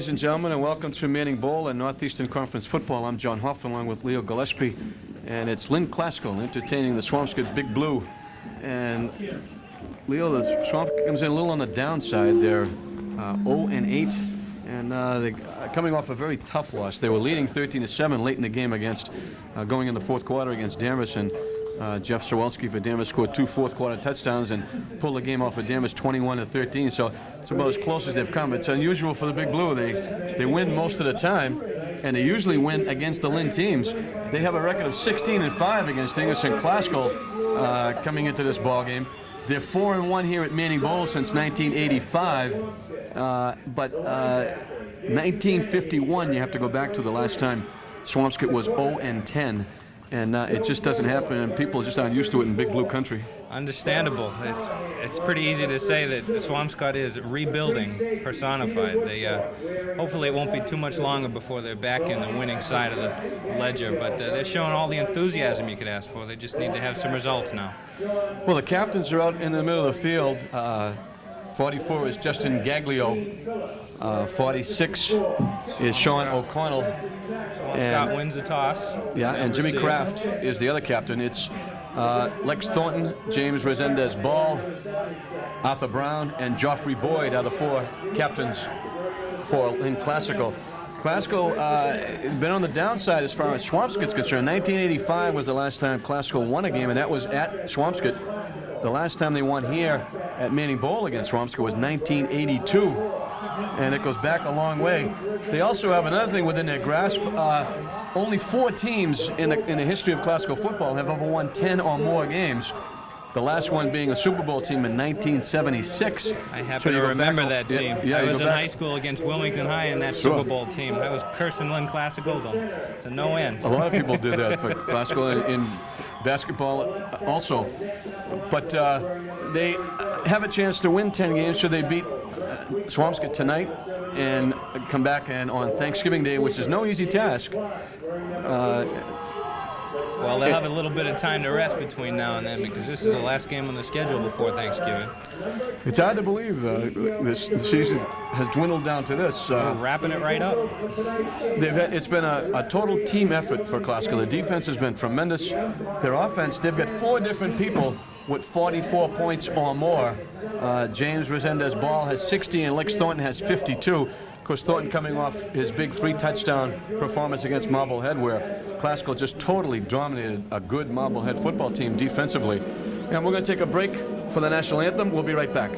Ladies and gentlemen, and welcome to Manning Bowl and Northeastern Conference Football. I'm John Hoff along with Leo Gillespie, and it's Lynn Classical entertaining the Swampscott Big Blue. And Leo, the Swamp comes in a little on the downside. They're 0-8, and they're coming off a very tough loss. They were leading 13-7 late in the game against, going in the fourth quarter against Danvers, and Jeff Sawalski for Danvers scored 2 fourth-quarter touchdowns and pulled the game off of Danvers 21-13. So it's about as close as they've come. It's unusual for the Big Blue. They win most of the time, and they usually win against the Lynn teams. They have a record of 16-5 against English and Classical coming into this ball game. They're 4-1 here at Manning Bowl since 1985, but 1951 you have to go back to the last time Swampscott was 0-10. And it just doesn't happen, and people just aren't used to it in Big Blue country. Understandable. It's pretty easy to say that Swampscott is rebuilding personified. Hopefully it won't be too much longer before they're back in the winning side of the ledger, but they're showing all the enthusiasm you could ask for. They just need to have some results now. Well, the captains are out in the middle of the field. 44 is Justin Gaglio. 46 is Sean O'Connell. Swampscott wins the toss. Yeah, and Jimmy Kraft is the other captain. It's Lex Thornton, James Resendez Ball, Arthur Brown, and Joffrey Boyd are the 4 captains for Lynn Classical. Classical been on the downside as far as Swampscott's concerned. 1985 was the last time Classical won a game, and that was at Swampscott. The last time they won here at Manning Bowl against Swampscott was 1982, and it goes back a long way. They also have another thing within their grasp. Only 4 teams in the history of classical football have ever won 10 or more games. The last one being a Super Bowl team in 1976. I happen to remember that team. Yeah, I was in high school against Wilmington High in that Super Bowl team. I was cursing Lynn Classical to no end. A lot of people did that for classical in basketball also. But they have a chance to win 10 games, so they beat Swampscott tonight and come back and on Thanksgiving Day, which is no easy task. Well, they'll have a little bit of time to rest between now and then because this is the last game on the schedule before Thanksgiving. It's hard to believe this season has dwindled down to this. We're wrapping it right up. It's been a total team effort for Classical. The defense has been tremendous. Their offense, they've got 4 different people with 44 points or more. James Resendez Ball has 60 and Lex Thornton has 52. Of course, Thornton coming off his big 3-touchdown performance against Marblehead, where Classical just totally dominated a good Marblehead football team defensively. And we're going to take a break for the national anthem. We'll be right back.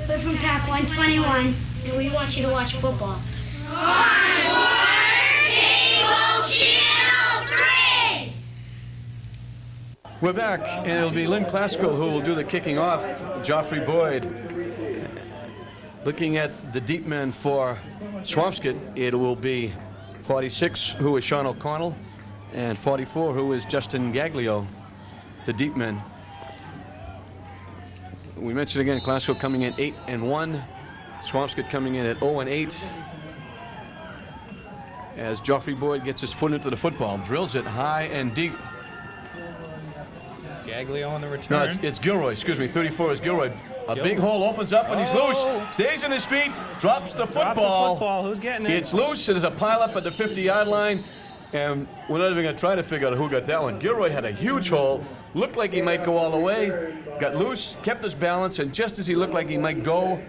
We're from Pack 121, and we want you to watch football. We're back, and it'll be Lynn Classical who will do the kicking off. Joffrey Boyd. Looking at the deep men for Swampscott, it will be 46, who is Sean O'Connell, and 44, who is Justin Gaglio, the deep men. We mentioned again, Classical coming in 8-1, Swampscott coming in at 0-8. As Joffrey Boyd gets his foot into the football, drills it high and deep. Gaglio on the return. No, it's Gilroy, excuse me, 34 is Gilroy. A big hole opens up and he's loose. Stays on his feet, drops the football. Who's getting it? It's loose. There's a pileup at the 50-yard line, and we're not even going to try to figure out who got that one. Gilroy had a huge hole. Looked like he might go all the way. Got loose, kept his balance, and just as he looked like he might go,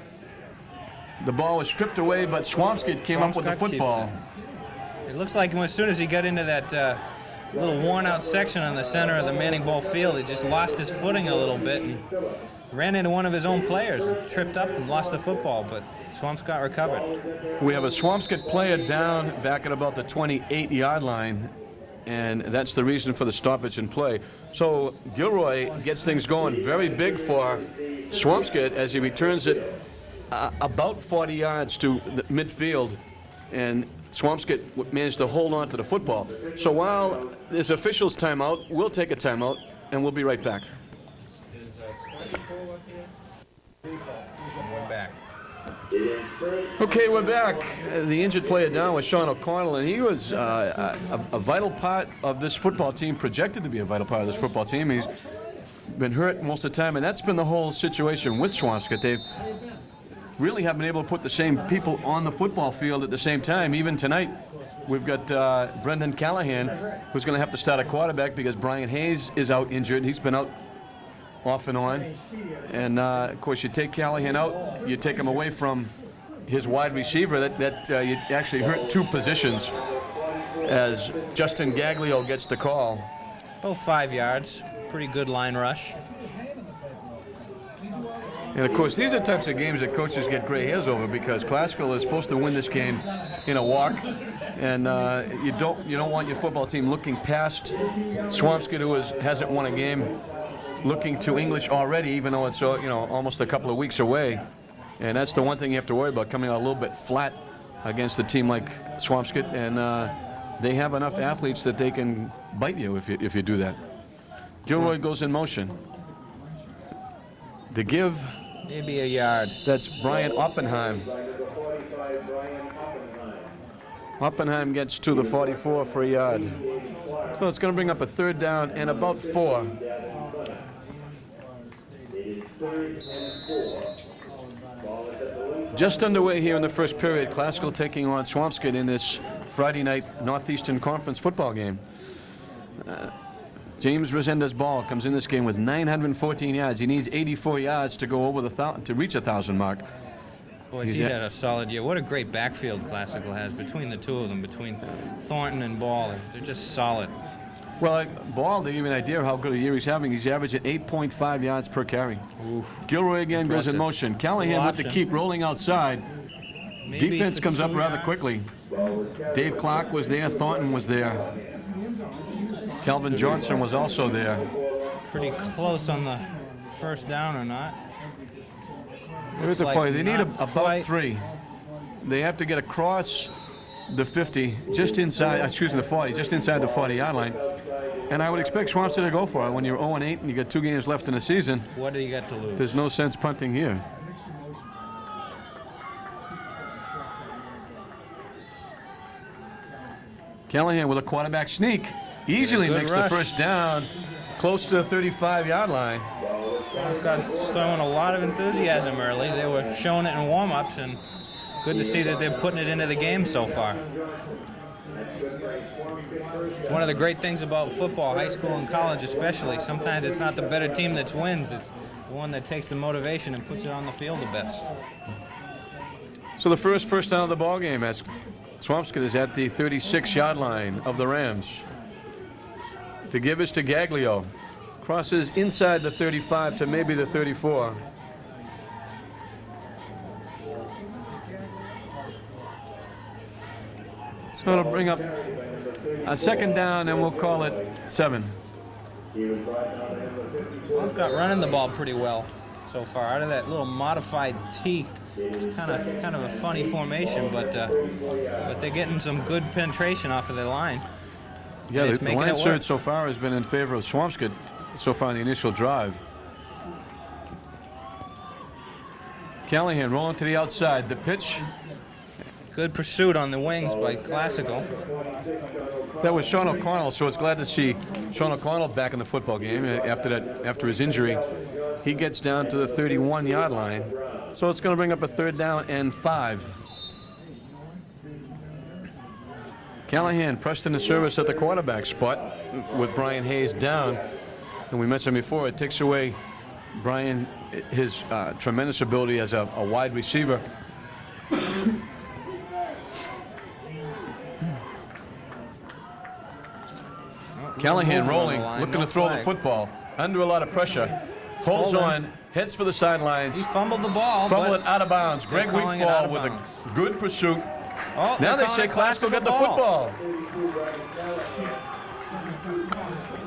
the ball was stripped away, but Swampscott came up with the football. It looks like as soon as he got into that little worn-out section on the center of the Manning Bowl field, he just lost his footing a little bit and ran into one of his own players and tripped up and lost the football, but Swampscott recovered. We have a Swampscott player down back at about the 28-yard line, and that's the reason for the stoppage in play. So Gilroy gets things going very big for Swampscott as he returns it about 40 yards to the midfield, and Swampscott managed to hold on to the football. So while this official's timeout, we'll take a timeout, and we'll be right back. We're back. Okay, we're back. The injured player down was Sean O'Connell, and he was a vital part of this football team, projected to be a vital part of this football team. He's been hurt most of the time, and that's been the whole situation with Swampscott. really haven't been able to put the same people on the football field at the same time. Even tonight, we've got Brendan Callahan, who's going to have to start a quarterback because Brian Hayes is out injured. He's been out off and on. And, of course, you take Callahan out, you take him away from his wide receiver. That you actually hurt two positions as Justin Gaglio gets the call. Both 5 yards. Pretty good line rush. And, of course, these are types of games that coaches get gray hairs over because Classical is supposed to win this game in a walk. And you don't want your football team looking past Swampscott, who hasn't won a game, looking to English already, even though it's almost a couple of weeks away. And that's the one thing you have to worry about, coming out a little bit flat against a team like Swampscott. And they have enough athletes that they can bite you if you do that. Gilroy goes in motion. The give. Maybe a yard. That's Brian Oppenheim. Oppenheim gets to the 44 for a yard. So it's going to bring up a 3rd down and about 4. Just underway here in the first period. Classical taking on Swampscott in this Friday night Northeastern Conference football game. James Resenda's ball comes in this game with 914 yards. He needs 84 yards to go over to reach 1,000 mark. Boy, he had a solid year. What a great backfield Classical has between the two of them, between Thornton and Ball. They're just solid. Well, Ball, to give you an idea of how good a year he's having, he's averaging 8.5 yards per carry. Oof. Gilroy again Impressive. goes in motion. Callahan with the keep rolling outside. Maybe Defense comes up rather yards. quickly. Dave Clark was there. Thornton was there. Calvin Johnson was also there. Pretty close on the first down or not. Here's the like fight. They need not about quite. 3. They have to get across the 50, just inside, the 40, just inside the 40-yard line. And I would expect Swampscott to go for it. When you're 0-8 and you got 2 games left in the season, What do you got to lose? there's no sense punting here. Callahan with a quarterback sneak. Easily Good makes rush. the first down, close to the 35-yard line. Swampscott showing a lot of enthusiasm early. They were showing it in warm-ups, and good to see that they're putting it into the game so far. It's one of the great things about football, high school and college especially. Sometimes it's not the better team that wins. It's the one that takes the motivation and puts it on the field the best. So the first down of the ball game as Swampscott is at the 36-yard line of the Rams. The give is to Gaglio. Crosses inside the 35 to maybe the 34. So it'll bring up a 2nd down, and we'll call it 7. Swampscott running the ball pretty well so far. Out of that little modified T, it's kind of a funny formation, but they're getting some good penetration off of their line. Yeah, It's the making line it work. surge so far has been in favor of Swampscott so far in the initial drive. Callahan rolling to the outside. The pitch. Good pursuit on the wings by Classical. That was Sean O'Connell, so it's glad to see Sean O'Connell back in the football game after his injury. He gets down to the 31-yard line. So it's going to bring up a 3rd down and 5. Callahan pressed into service at the quarterback spot with Brian Hayes down. And we mentioned before, it takes away Brian, his tremendous ability as a wide receiver. Callahan rolling, looking to throw the football under a lot of pressure. Holds on, heads for the sidelines. He fumbled the ball. Fumble it out of bounds. Greg calling it out Wigfall of with bounds. a good pursuit. Oh, Now they they're say calling it Classical got the ball. football.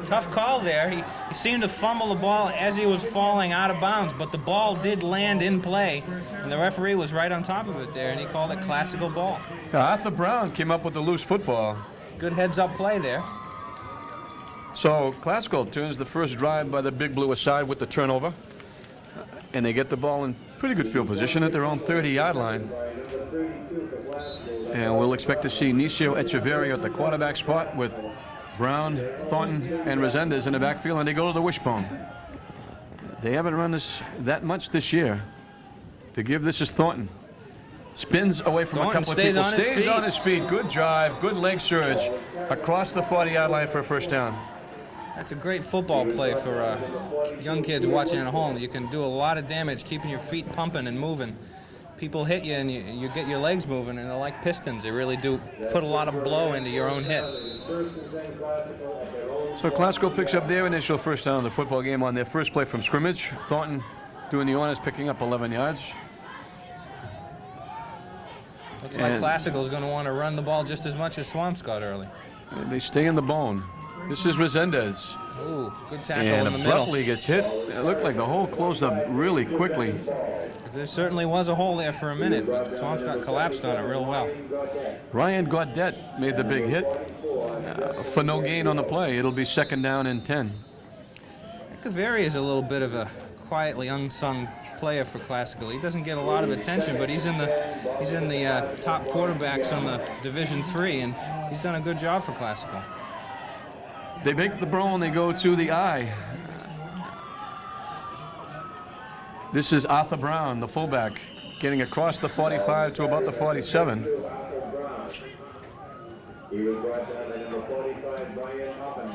Tough call there. He seemed to fumble the ball as he was falling out of bounds, but the ball did land in play, and the referee was right on top of it there, and he called it Classical ball. Arthur Brown came up with the loose football. Good heads-up play there. So Classical turns the first drive by the Big Blue aside with the turnover. And they get the ball in pretty good field position at their own 30-yard line. And we'll expect to see Nicio Echeverria at the quarterback spot with Brown, Thornton, and Resendez in the backfield, and they go to the wishbone. They haven't run this that much this year. to give. This is Thornton. Spins away from Thornton a couple of people. stays On his feet. Good drive. Good leg surge. Across the 40-yard line for a first down. That's a great football play for young kids watching at home. You can do a lot of damage keeping your feet pumping and moving. People hit you and you get your legs moving, and they're like pistons. They really do put a lot of blow into your own hit. So Classical picks up their initial first down in the football game on their first play from scrimmage. Thornton doing the honors, picking up 11 yards. Looks like Classical's going to want to run the ball just as much as Swampscott early. They stay in the bone. This is Resendez. Ooh, good tackle And in the middle. abruptly gets hit. It looked like the hole closed up really quickly. There certainly was a hole there for a minute, but Swampscott collapsed on it real well. Ryan Gaudet made the big hit for no gain on the play. It'll be second down and 10. Kaveri is a little bit of a quietly unsung player for Classical. He doesn't get a lot of attention, but he's in the top quarterbacks on the Division III, and he's done a good job for Classical. They make the bro and they go to the I. This is Arthur Brown, the fullback, getting across the 45 to about the 47.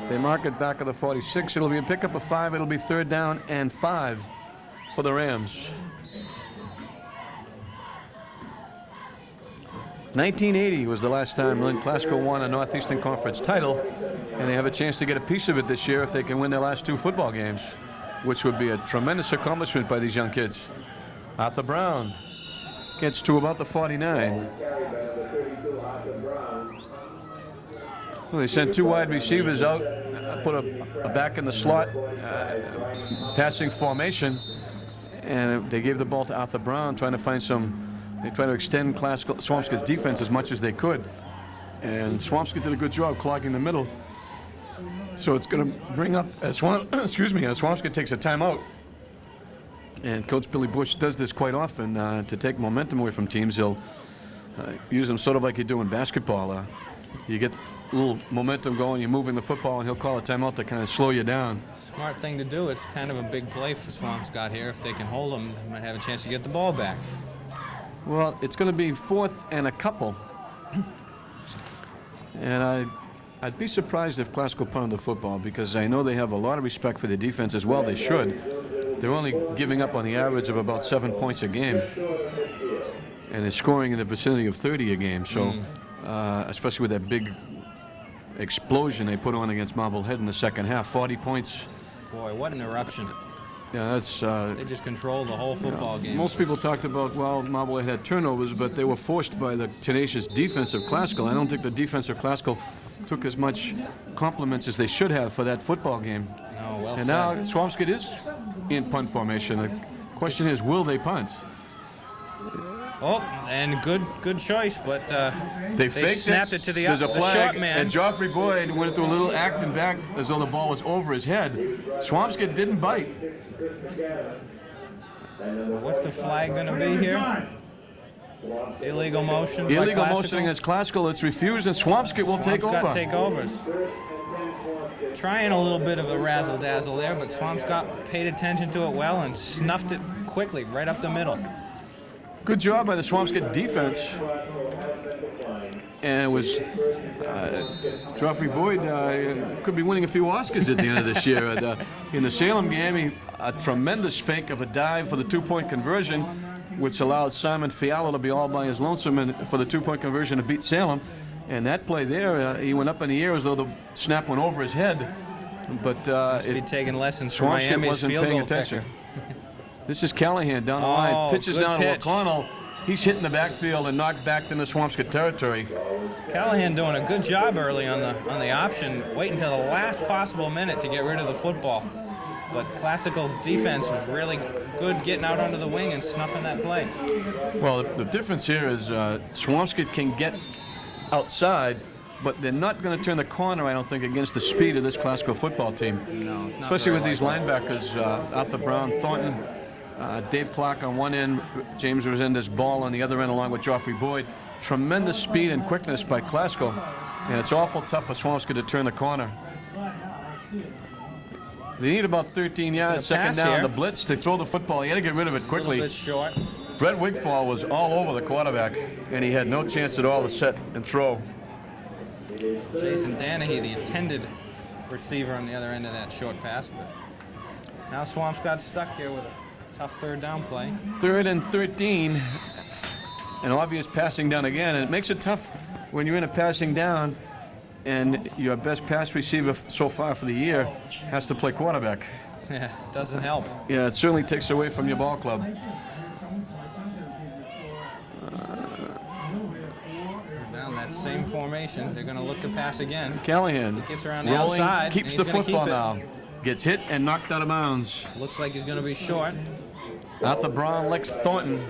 They mark it back at the 46. It'll be a pickup of 5. It'll be third down and 5 for the Rams. 1980 was the last time Lynn Classical won a Northeastern Conference title, and they have a chance to get a piece of it this year if they can win their last 2 football games, which would be a tremendous accomplishment by these young kids. Arthur Brown gets to about the 49. Well, they sent 2 wide receivers out, put a back in the slot, passing formation, and they gave the ball to Arthur Brown, trying to find some. They try to extend Swampscott's defense as much as they could, and Swampscott did a good job clogging the middle. So it's going to bring up as Swampscott takes a timeout, and Coach Billy Bush does this quite often to take momentum away from teams. He'll use them sort of like you do in basketball. You get a little momentum going, you're moving the football, and he'll call a timeout to kind of slow you down. Smart thing to do. It's kind of a big play for Swampscott here. If they can hold them, they might have a chance to get the ball back. Well, it's going to be 4th and a couple. And I'd be surprised if Classical punted the football, because I know they have a lot of respect for their defense as well. They should. They're only giving up on the average of about 7 points a game. And they're scoring in the vicinity of 30 a game. So, especially with that big explosion they put on against Marblehead in the second half, 40 points. Boy, what an eruption. Yeah, that's... they just controlled the whole football game. Most people talked about, well, Marblehead had turnovers, but they were forced by the tenacious defense of Classical. I don't think the defense of Classical took as much compliments as they should have for that football game. No, well and said. now Swampscott is in punt formation. The question is, will they punt? Oh, and good choice, but they snapped it to the, There's a flag, short man. and Joffrey Boyd went through a little acting back as though the ball was over his head. Swampscott didn't bite. What's the flag going to be here? Illegal motion. Illegal motion against Classical. It's refused, and Swampscott will take over. Swampscott takeovers. Trying a little bit of a razzle-dazzle there, but Swampscott paid attention to it well and snuffed it quickly right up the middle. Good job by the Swampscott defense. And it was Joffrey Boyd could be winning a few Oscars at the end of this year. In the Salem game, a tremendous fake of a dive for the 2-point conversion, which allowed Simon Fiala to be all by his lonesome and for the 2-point conversion to beat Salem. And that play there, he went up in the air as though the snap went over his head. But must be taking lessons from Swampscott Miami's wasn't field paying goal attention. kicker. This is Callahan down the line. Pitches down to pitch. O'Connell. He's hitting the backfield and knocked back into Swampscott territory. Callahan doing a good job early on the option, waiting until the last possible minute to get rid of the football. But Classical's defense was really good getting out onto the wing and snuffing that play. Well, the difference here is Swampscott can get outside, but they're not going to turn the corner, I don't think, against the speed of this Classical football team. No, especially with these linebackers, Arthur Brown, Thornton, Dave Clark on one end, James Resendez Ball on the other end, along with Joffrey Boyd. Tremendous speed and quickness by Classical, and it's awful tough for Swampscott to turn the corner. They need about 13 yards, second down, here. the blitz. They throw the football. You got to get rid of it quickly. A little bit short. Brett Wigfall was all over the quarterback, and he had no chance at all to set and throw. Jason Danahy, the intended receiver on the other end of that short pass, but now Swampscott's stuck here with a tough third down play. 3rd and 13, an obvious passing down again, and it makes it tough when you're in a passing down and your best pass receiver so far for the year has to play quarterback. Yeah, doesn't help. Yeah, it certainly takes away from your ball club. Down that same formation, they're going to look to pass again. Callahan He gets around the rolling, outside. keeps and the he's gonna football keep it. now. Gets hit and knocked out of bounds. Looks like he's going to be short. Arthur Brown, Lex Thornton,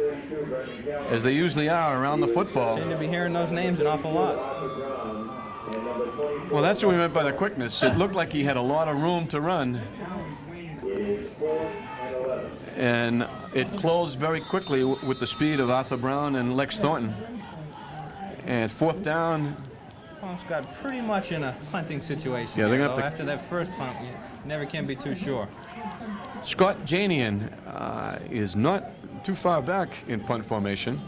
as they usually are around the football. Seem to be hearing those names an awful lot. Well, that's what we meant by the quickness. It looked like he had a lot of room to run. And it closed very quickly with the speed of Arthur Brown and Lex Thornton. And 4th down. Swampscott pretty much in a punting situation. Yeah, they're here, gonna have though. to- After that first punt, you never can be too sure. Scott Janian is not too far back in punt formation.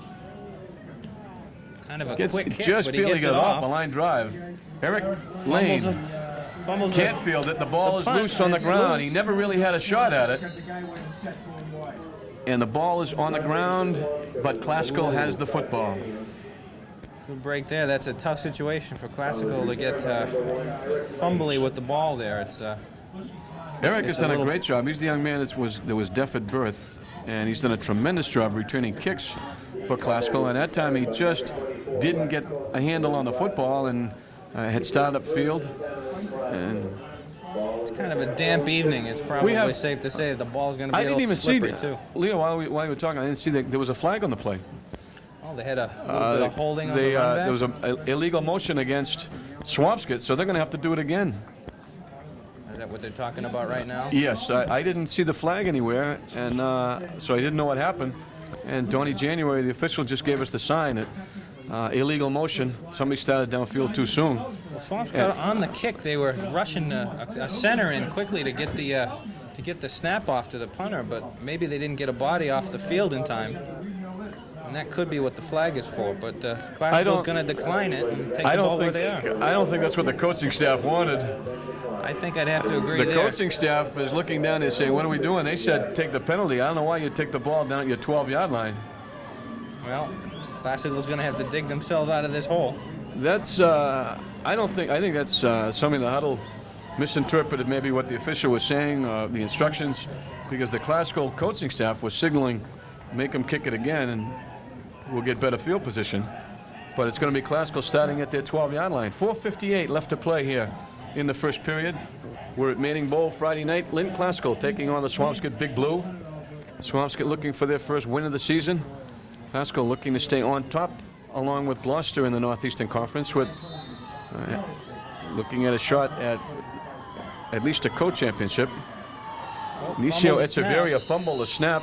Kind of a Gets quick kick, just but he barely gets got it off off. a line drive. Eric Lane Fumbles can't it. field it. The ball The is punt, loose on the it's ground. loose. He never really had a shot at it. And the ball is on the ground, but Classical has the football. Good break there. That's a tough situation for Classical to get fumbly with the ball there. It's Eric It's has done a a little- great job. He's the young man that was deaf at birth, and he's done a tremendous job returning kicks for Classical. And that time he just didn't get a handle on the football and had started up field. And it's kind of a damp evening. It's probably have- safe to say that the ball's going to be I a didn't little even see slippery that. too. Leo, while we were talking, I didn't see that there was a flag on the play. Oh, they had a little bit of holding on the run back. There was an illegal motion against Swampscott, so they're going to have to do it again. Is that what they're talking about right now? Yes, I didn't see the flag anywhere, and so I didn't know what happened. And Donnie January, the official, just gave us the sign that illegal motion. Somebody started downfield too soon. Well, Swampscott on the kick, they were rushing a center in quickly to get the snap off to the punter, but maybe they didn't get a body off the field in time. And that could be what the flag is for, but Classical's going to decline it and take the ball where they are. I don't think that's what the coaching staff wanted. I think I'd have to agree The there. coaching staff is looking down and saying, "What are we doing?" They said, "Take the penalty." I don't know why you take the ball down at your 12-yard line. Well, Classical's going to have to dig themselves out of this hole. That's I think that's something the huddle misinterpreted maybe what the official was saying, the instructions, because the Classical coaching staff was signaling, make them kick it again and we'll get better field position. But it's going to be Classical starting at their 12-yard line. 4:58 left to play here in the first period. We're at Manning Bowl Friday night. Lynn Classical taking on the Swampscott Big Blue. Swampscott looking for their first win of the season. Classical looking to stay on top along with Gloucester in the Northeastern Conference, with looking at a shot at least a co-championship. Nisio Echeverria fumbled a snap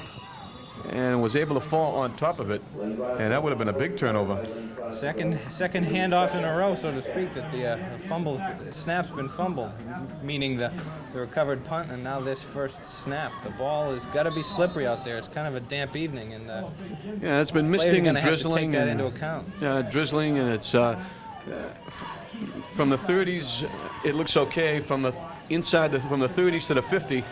and was able to fall on top of it, and that would have been a big turnover. Second handoff in a row, so to speak, that the snap's been fumbled, meaning the recovered punt, and now this first snap. The ball has got to be slippery out there. It's kind of a damp evening, and Yeah, it's been players are misting going and to have to take drizzling. that And, into account. yeah, drizzling, and it's from the 30s. It looks okay. From the inside, from the 30s to the 50,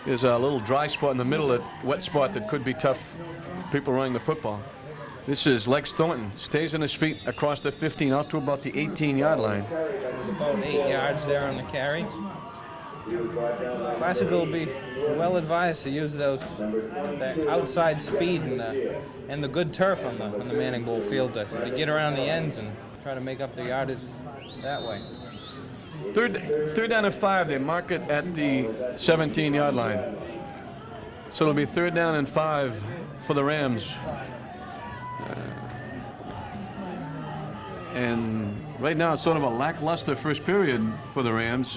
is a little dry spot in the middle, a wet spot that could be tough for people running the football. This is Lex Thornton, stays on his feet across the 15 out to about the 18-yard line. About 8 yards there on the carry. Classical will be well advised to use that outside speed and the good turf on the Manning Bowl field to get around the ends and try to make up the yardage that way. Third down and 5, they mark it at the 17-yard line. So it'll be 3rd down and 5 for the Rams. And right now it's sort of a lackluster first period for the Rams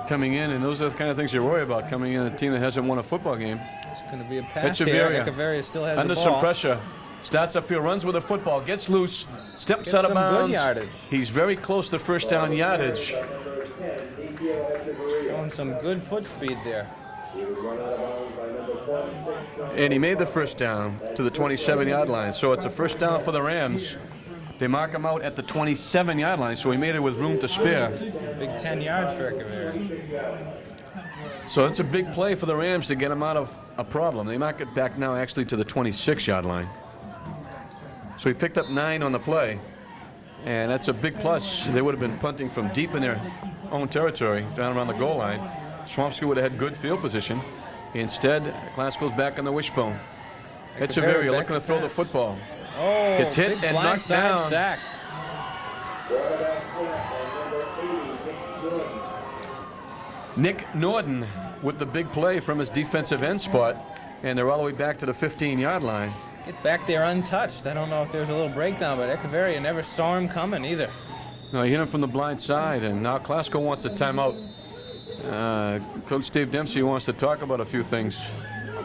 coming in, and those are the kind of things you worry about coming in, a team that hasn't won a football game. It's going to be a pass here. Echeverria still has under the ball. some pressure. Starts upfield, runs with the football, gets loose, steps Gets out of some good bounds. yardage. He's very close to first down yardage. Showing some good foot speed there. And he made the first down to the 27-yard line. So it's a first down for the Rams. They mark him out at the 27-yard line, so he made it with room to spare. Big 10 yards for Echeverria. So it's a big play for the Rams to get him out of a problem. They mark it back now actually to the 26-yard line. So he picked up 9 on the play, and that's a big plus. They would have been punting from deep in their own territory, down around the goal line. Swampscott would have had good field position. Instead, Classical's back on the wishbone. Echeverria looking to throw the football. Oh, gets hit and knocked down. Sack. Nick Norton with the big play from his defensive end spot, and they're all the way back to the 15-yard line. Get back there untouched. I don't know if there's a little breakdown, but Echeverria never saw him coming either. No, he hit him from the blind side, and now Classical wants a timeout. Coach Dave Dempsey wants to talk about a few things.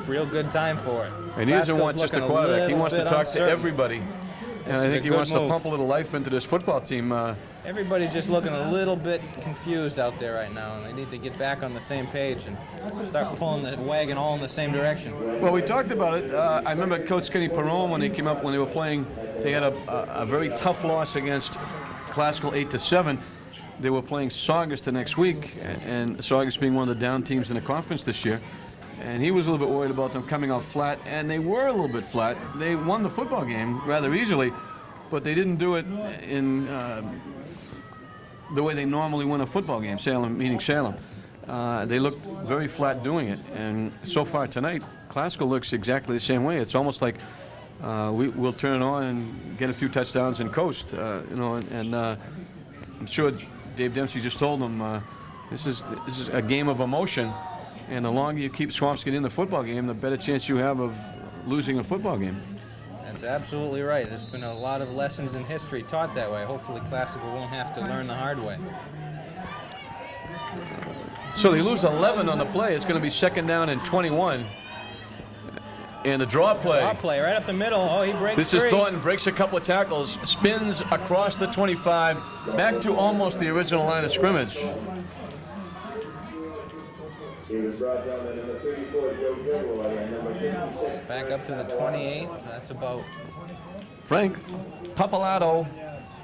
Real good time for it. And he doesn't want just a quarterback. He wants to talk to everybody. And I think he wants to pump a little life into this football team. Everybody's just looking a little bit confused out there right now, and they need to get back on the same page and start pulling the wagon all in the same direction. Well, we talked about it. I remember Coach Kenny Perone when he came up, when they were playing, they had a very tough loss against Classical 8-7. They were playing Saugus the next week, and Saugus being one of the down teams in the conference this year. And he was a little bit worried about them coming out flat, and they were a little bit flat. They won the football game rather easily, but they didn't do it in the way they normally win a football game, meaning Salem. They looked very flat doing it, and so far tonight, Classical looks exactly the same way. It's almost like we'll turn it on and get a few touchdowns and coast, and I'm sure Dave Dempsey just told them this is a game of emotion. And the longer you keep Swampscott in the football game, the better chance you have of losing a football game. That's absolutely right. There's been a lot of lessons in history taught that way. Hopefully Classical won't have to learn the hard way. So they lose 11 on the play. It's going to be second down and 21. And the draw play. Draw play right up the middle. Oh, he breaks This is Thornton, breaks a couple of tackles, spins across the 25, back to almost the original line of scrimmage. Back up to the 28. That's about Frank Papalato,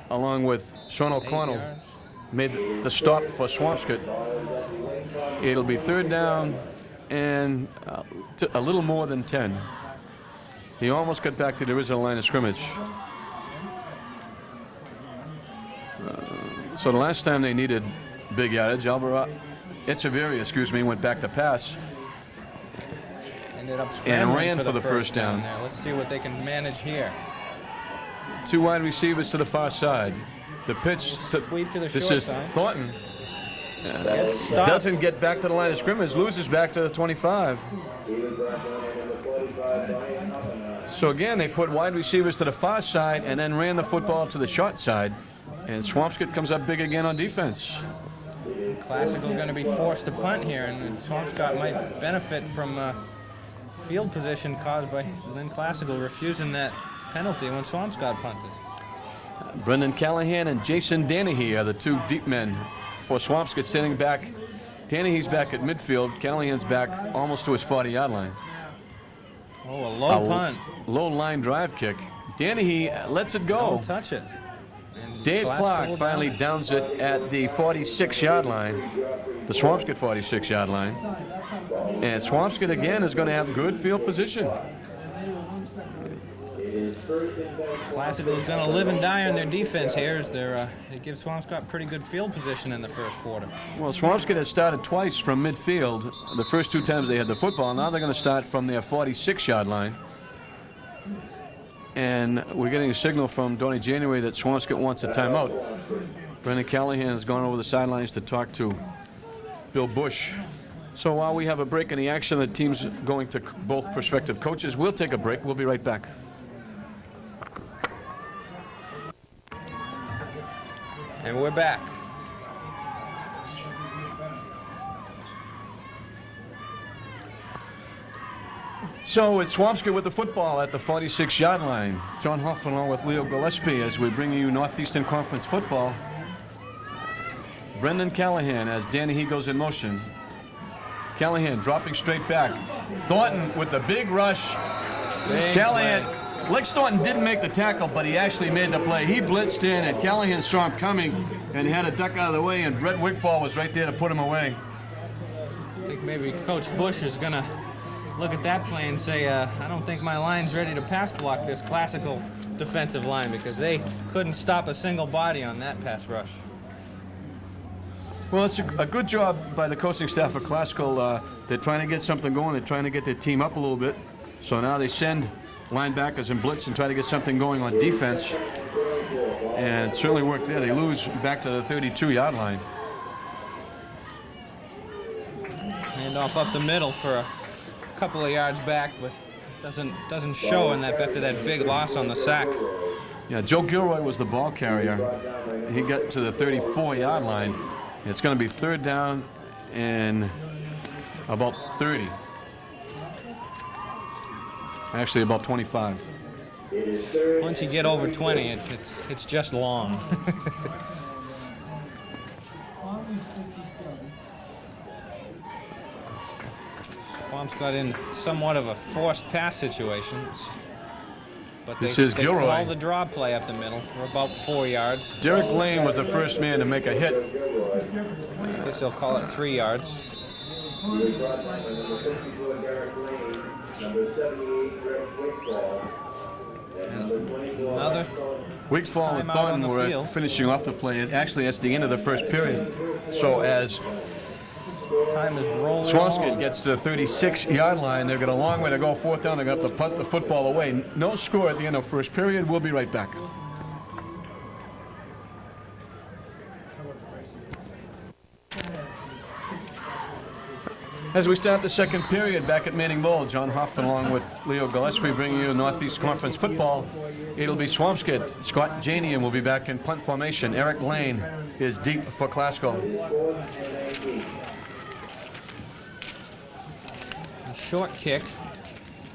along with Sean O'Connell, made the stop for Swampscott. It'll be third down and a little more than 10. He almost got back to the original line of scrimmage. So the last time they needed big yardage, Echeverria, went back to pass. Ended up and ran for the first down. There. Let's see what they can manage here. 2 wide receivers to the far side. The pitch to Sweep to the this short is side. Thornton. Doesn't get back to the line of scrimmage, loses back to the 25. So again, they put wide receivers to the far side and then ran the football to the short side. And Swampscott comes up big again on defense. Classical going to be forced to punt here, and Swampscott might benefit from field position caused by Lynn Classical refusing that penalty when Swampscott punted. Brendan Callahan and Jason Danahy are the 2 deep men for Swampscott standing back. Danahy's back at midfield. Callahan's back almost to his 40-yard line. Oh, a low punt. Low line drive kick. Danahy lets it go. Don't touch it. And Dave Classical Clark finally downs it at the 46-yard line, the Swampscott 46-yard line. And Swampscott again is going to have good field position. Classical is going to live and die on their defense here as they give Swampscott pretty good field position in the first quarter. Well, Swampscott has started twice from midfield. The first 2 times they had the football. Now they're going to start from their 46-yard line. And we're getting a signal from Donnie January that Swampscott wants a timeout. Brendan Callahan has gone over the sidelines to talk to Bill Bush. So while we have a break in the action, the team's going to both prospective coaches. We'll take a break. We'll be right back. And we're back. So it's Swampscott with the football at the 46-yard line. John Hoffman along with Leo Gillespie as we bring you Northeastern Conference football. Brendan Callahan as Danahy goes in motion. Callahan dropping straight back. Thornton with the big rush. Big Callahan, play. Lex Thornton didn't make the tackle, but he actually made the play. He blitzed in, and Callahan saw him coming and had a duck out of the way, and Brett Wigfall was right there to put him away. I think maybe Coach Bush is going to look at that play and say, I don't think my line's ready to pass block this classical defensive line, because they couldn't stop a single body on that pass rush. Well, it's a good job by the coaching staff of Classical. They're trying to get something going. They're trying to get their team up a little bit. So now they send linebackers and blitz and try to get something going on defense. And it certainly worked there. They lose back to the 32-yard line. Handoff up the middle for a couple of yards back, but doesn't show in that after that big loss on the sack. Yeah, Joe Gilroy was the ball carrier. He got to the 34-yard line. It's going to be third down and about 30. Actually, about 25. Once you get over 20, it's just long. Swampscott in somewhat of a forced pass situation. But they Gilroy. call the draw play up the middle for about 4 yards. Derek Lane was the first man to make a hit. I guess they'll call it 3 yards. Another Wigfall and timeout on Thornton the were field. finishing off the play. Actually, that's the end of the first period. So as time is rolling Swampscott along. gets to the 36-yard line, they've got a long way to go. Fourth down, they're going to have to punt the football away. No score at the end of first period. We'll be right back. As we start the second period back at Manning Bowl, John Hoffman along with Leo Gillespie bringing you Northeast Conference football. It'll be Swampscott. Scott Janian will be back in punt formation. Eric Lane is deep for Classical. A short kick.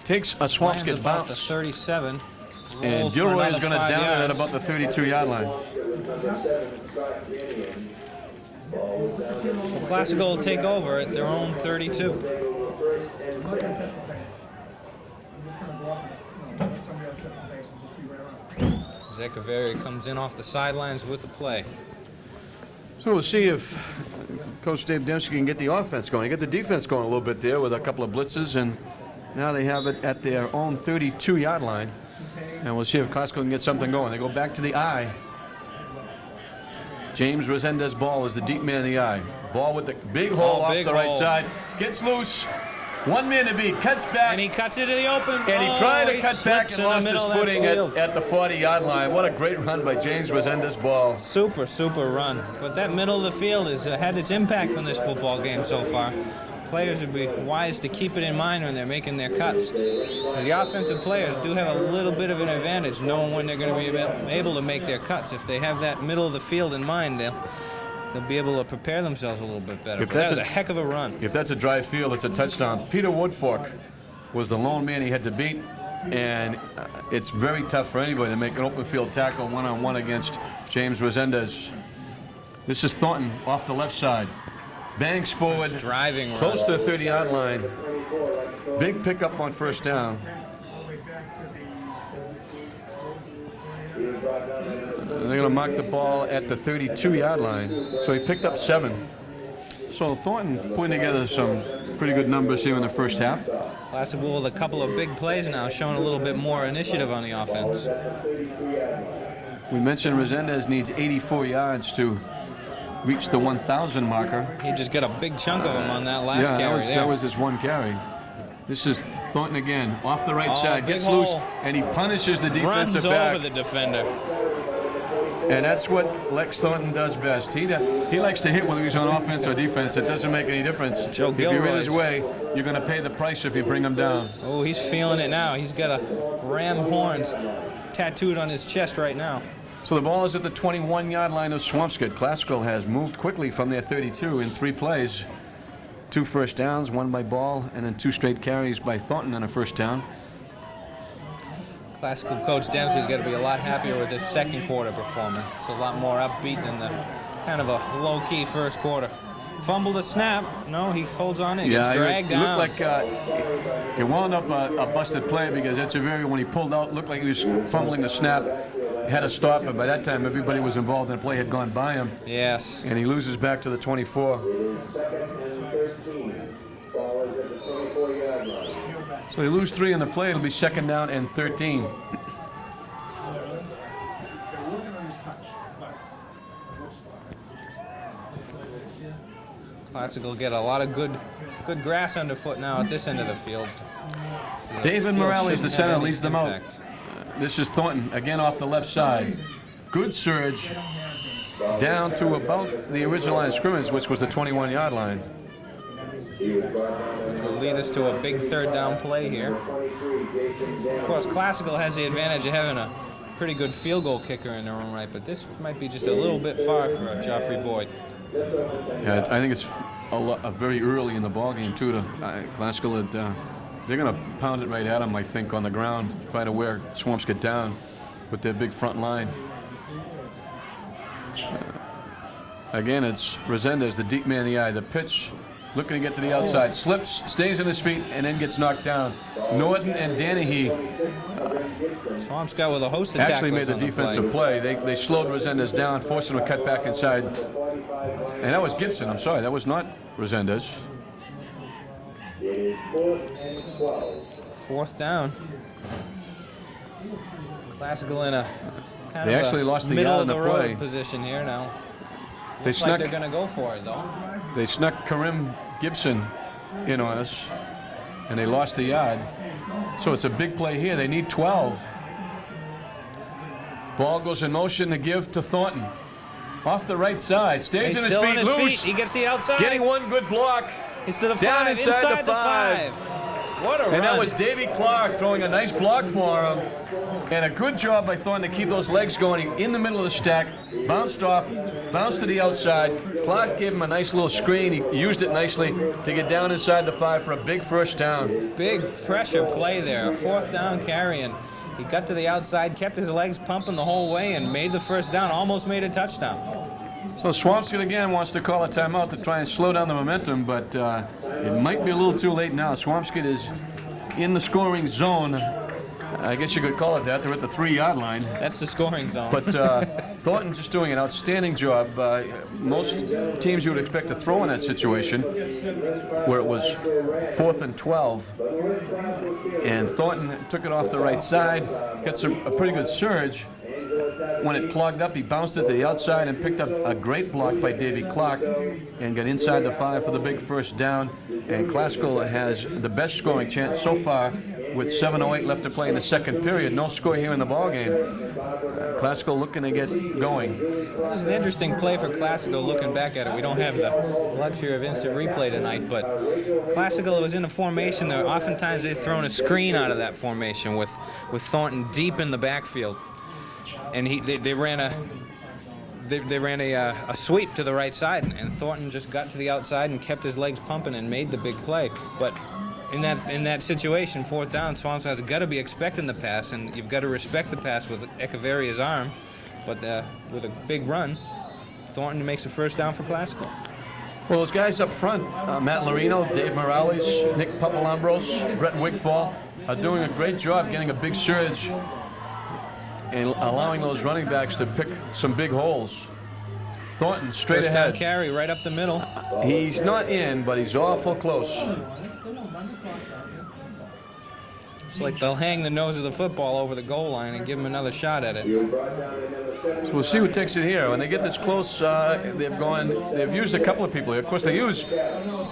Takes a Lands Swampscott about the bounce. 37. And Rolls for Gilroy is another going to 5 down it at yards. about the 32-yard line. So Classical will take over at their own 32. Zekavari comes in off the sidelines with the play. So we'll see if Coach Dave Dembski can get the offense going. Get the defense going a little bit there with a couple of blitzes, and now they have it at their own 32-yard line. And we'll see if Classical can get something going. They go back to the I. James Resendez ball is the deep man in the I. Ball with the big hole off big the right hole. side. Gets loose. One man to beat. Cuts back. And he cuts it in the open. And he tried to cut back slips and in the lost his middle of that footing field. at the 40-yard line. What a great run by James Resendez ball. Super run. But that middle of the field has had its impact on this football game so far. Players would be wise to keep it in mind when they're making their cuts. Because the offensive players do have a little bit of an advantage knowing when they're going to be able to make their cuts. If they have that middle of the field in mind, they'll be able to prepare themselves a little bit better. But that was a heck of a run. If that's a dry field, it's a touchdown. Peter Woodfork was the lone man he had to beat, and it's very tough for anybody to make an open field tackle one-on-one against James Resendez. This is Thornton off the left side. Bangs forward, Driving run. close to the 30-yard line. Big pickup on first down. They're going to mark the ball at the 32-yard line. So he picked up 7. So Thornton putting together some pretty good numbers here in the first half. Classical with a couple of big plays now, showing a little bit more initiative on the offense. We mentioned Resendez needs 84 yards to reach the 1,000 marker. He just got a big chunk of them on that last Yeah, carry there. that was his one carry. This is Thornton again, off the right side, big gets loose, hole. and he punishes the defensive Runs back. over the defender. And that's what Lex Thornton does best. He likes to hit whether he's on offense or defense. It doesn't make any difference. Joe If you're in his Gilroy's. way, you're going to pay the price if you bring him down. Oh, he's feeling it now. He's got a ram horns tattooed on his chest right now. So the ball is at the 21-yard line of Swampscott. Classical has moved quickly from their 32 in 3 plays. 2 first downs, 1 by Ball, and then 2 straight carries by Thornton on a first down. Classical coach Dempsey's got to be a lot happier with his second quarter performance. It's a lot more upbeat than the kind of a low-key first quarter. fumble the snap. No, he holds on. It Yeah, gets dragged it down. looked like it wound up a busted play because Echeverria, when he pulled out, looked like he was fumbling the snap. Had to stop it. By that time, everybody was involved in the play had gone by him. Yes. And he loses back to the 24. So they lose 3 in the play. It'll be 2nd down and 13. Classic will get a lot of good grass underfoot now at this end of the field. So David the field Morales, the shouldn't center, have any leads them out. impact. This is Thornton again off the left side. Good surge down to about the original line of scrimmage, which was the 21-yard line. Which will lead us to a big 3rd down play here. Of course, Classical has the advantage of having a pretty good field goal kicker in their own right, but this might be just a little bit far for Joffrey Boyd. Yeah, I think it's very early in the ball game too. To Classical, they're going to pound it right at him, I think, on the ground, try to wear Swampscott down with their big front line. Again, it's Resendez, the deep man in the eye. The pitch, looking to get to the outside, slips, stays on his feet, and then gets knocked down. Norton and Danahy Swampscott with a host of actually made tackles the on defensive play. They slowed Resendez down, forced him to cut back inside. And that was Gibson. I'm sorry, that was not Resendez. 4th down. Classical in a kind They of actually a lost the middle yard of in the the road play. position here now. They Looks like snuck. they're going to go for it though. They snuck Karim Gibson in on us, and they lost the yard. So it's a big play here. They need 12. Ball goes in motion to give to Thornton. Off the right side, stays He's in his still feet, on his loose. feet. He gets the outside. Getting one good block. It's to the down 5, inside the 5. What a run. And that was Davy Clark throwing a nice block for him. And a good job by Thornton to keep those legs going. He, in the middle of the stack, bounced off, bounced to the outside. Clark gave him a nice little screen. He used it nicely to get down inside the 5 for a big 1st down. Big pressure play there. A 4th down carry, and he got to the outside, kept his legs pumping the whole way, and made the 1st down, almost made a touchdown. So Swampscott again wants to call a timeout to try and slow down the momentum, but it might be a little too late now. Swampscott is in the scoring zone. I guess you could call it that. They're at the 3-yard line. That's the scoring zone. But Thornton just doing an outstanding job. Most teams you would expect to throw in that situation, where it was 4th and 12. And Thornton took it off the right side, gets a pretty good surge. When it clogged up, he bounced it to the outside and picked up a great block by Davy Clark and got inside the 5 for the big 1st down. And Classical has the best scoring chance so far with 7:08 left to play in the 2nd period. No score here in the ball game. Classical looking to get going. It was an interesting play for Classical looking back at it. We don't have the luxury of instant replay tonight, but Classical was in a formation that oftentimes they've thrown a screen out of that formation with Thornton deep in the backfield. And they ran a sweep to the right side, and Thornton just got to the outside and kept his legs pumping and made the big play. But in that situation, 4th down, Swampscott's got to be expecting the pass, and you've got to respect the pass with Echeveria's arm. But with a big run, Thornton makes the 1st down for Classical. Well, those guys up front, Matt Larino, Dave Morales, Nick Papalambros, Brett Wigfall, are doing a great job getting a big surge and allowing those running backs to pick some big holes. Thornton straight 1st ahead. down carry right up the middle. He's not in, but he's awful close. It's like they'll hang the nose of the football over the goal line and give him another shot at it. So we'll see who takes it here. When they get this close, they've used a couple of people here. Of course, they use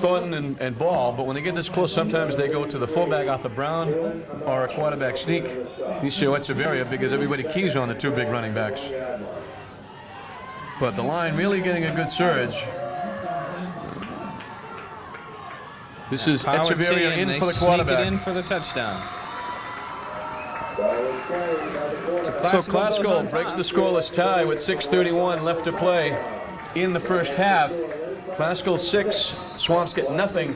Thornton and Ball, but when they get this close, sometimes they go to the fullback, Arthur Brown, or a quarterback sneak, Nisio Echeverria, because everybody keys on the 2 big running backs. But the line really getting a good surge. This is Echeverria in for the quarterback. Sneak it in for the touchdown. So Classical breaks the scoreless tie with 6:31 left to play in the 1st half. Classical 6, Swampscott nothing.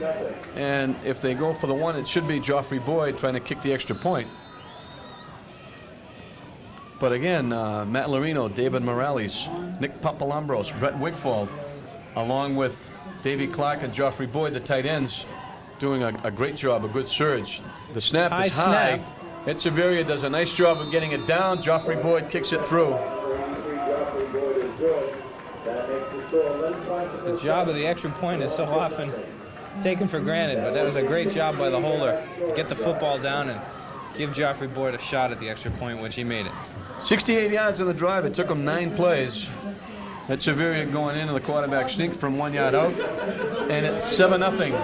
And if they go for the 1, it should be Joffrey Boyd trying to kick the extra point. But again, Matt Larino, David Morales, Nick Papalambros, Brett Wigfall, along with Davey Clark and Joffrey Boyd, the tight ends, doing a great job, a good surge. The snap is high. Snap. Echeverria does a nice job of getting it down. Joffrey Boyd kicks it through. The job of the extra point is so often taken for granted, but that was a great job by the holder to get the football down and give Joffrey Boyd a shot at the extra point, which he made it. 68 yards on the drive. It took him 9 plays. Echeverria going into the quarterback sneak from 1 yard out, and it's 7-0.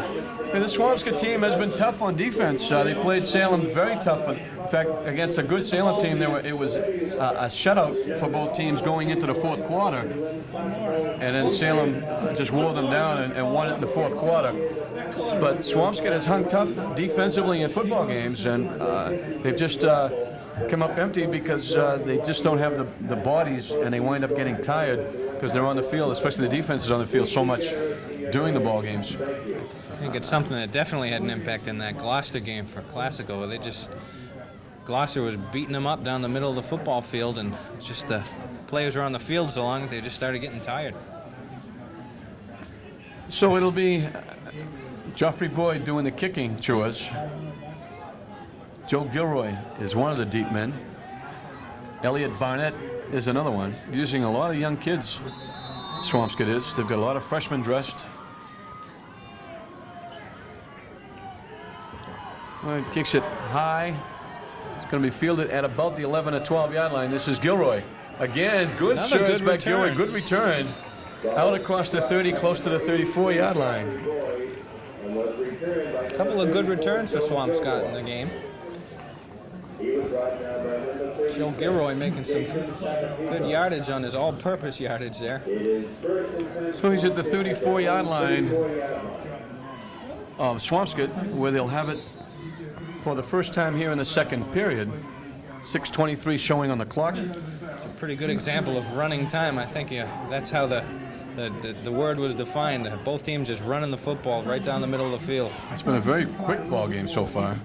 And the Swampscott team has been tough on defense. They played Salem very tough. In fact, against a good Salem team, it was a shutout for both teams going into the fourth quarter. And then Salem just wore them down and won it in the fourth quarter. But Swampscott has hung tough defensively in football games, and they've just come up empty because they just don't have the bodies, and they wind up getting tired because they're on the field, especially the defense is on the field so much during the ball games. I think it's something that definitely had an impact in that Gloucester game for Classico. Gloucester was beating them up down the middle of the football field, and just the players were on the field so long that they just started getting tired. So it'll be Joffrey Boyd doing the kicking chores. Joe Gilroy is one of the deep men. Elliot Barnett is another one. Using a lot of young kids, Swampscott is. They've got a lot of freshmen dressed. Well, kicks it high. It's going to be fielded at about the 11 or 12 yard line. This is Gilroy. Again, good Another surge good by return. Gilroy. Good return. Out across the 30, close to the 34 yard line. A couple of good returns for Swampscott in the game. Joe Gilroy making some good yardage on his all-purpose yardage there. So he's at the 34 yard line of Swampscott, where they'll have it for the first time here in the second period. 6:23 showing on the clock. It's a pretty good example of running time. I think that's how the word was defined. Both teams just running the football right down the middle of the field. It's been a very quick ball game so far.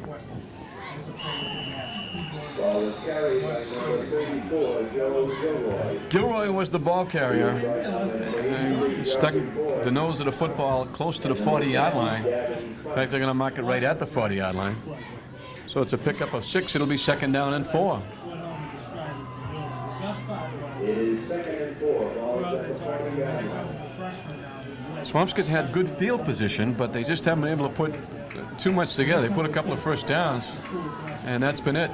Gilroy was the ball carrier. And stuck the nose of the football close to the 40 yard line. In fact, they're going to mark it right at the 40 yard line. So it's a pickup of 6. It'll be 2nd down and 4. Swampscott's had good field position, but they just haven't been able to put too much together. They put a couple of first downs, and that's been it.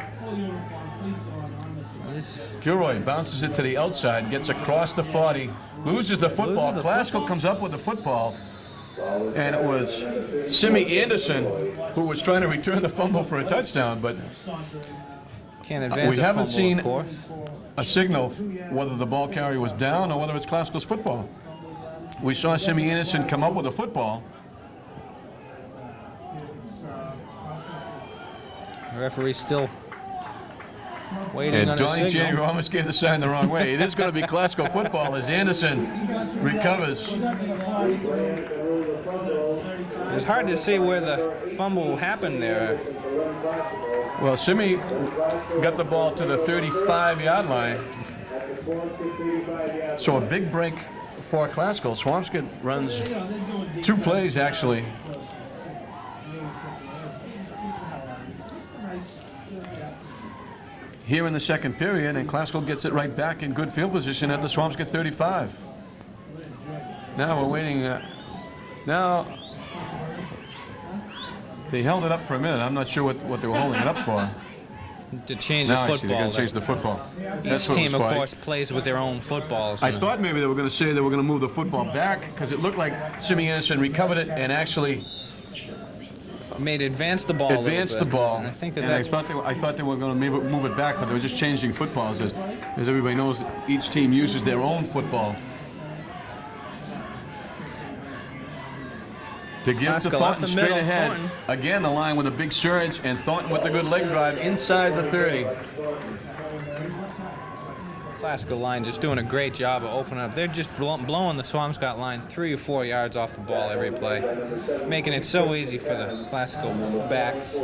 Gilroy bounces it to the outside, gets across the 40, loses the football. Classical comes up with the football, and it was Simi Anderson who was trying to return the fumble for a touchdown, but Can't advance we a haven't fumble, seen of course. a signal whether the ball carrier was down or whether it's Classical's football. We saw Simi Anderson come up with a football. The referee's still waiting on And a Donnie signal. January almost gave the sign the wrong way. It is going to be Classical football as Anderson recovers. It's hard to see where the fumble happened there. Well, Simi got the ball to the 35 yard line. So a big break for Classical. Swampscott runs 2 plays actually. Here in the second period, and Classical gets it right back in good field position at the Swampscott 35. Now we're waiting. Now they held it up for a minute. I'm not sure what they were holding it up for. To change Now the I see they're football. going to change the football. Each team, of course, plays with their own footballs. I thought maybe they were going to say they were going to move the football back because it looked like Simi Anderson recovered it and actually made advance the ball. advanced the ball. And I think and that's I thought they were going to move it back, but they were just changing footballs. As everybody knows, each team uses their own football. To give to Pascal up Thornton the straight middle, ahead. Thornton. Again, the line with a big surge, and Thornton with the good leg drive inside the 30. Classical line just doing a great job of opening up. They're just blowing the Swampscott line 3 or 4 yards off the ball every play, making it so easy for the Classical backs.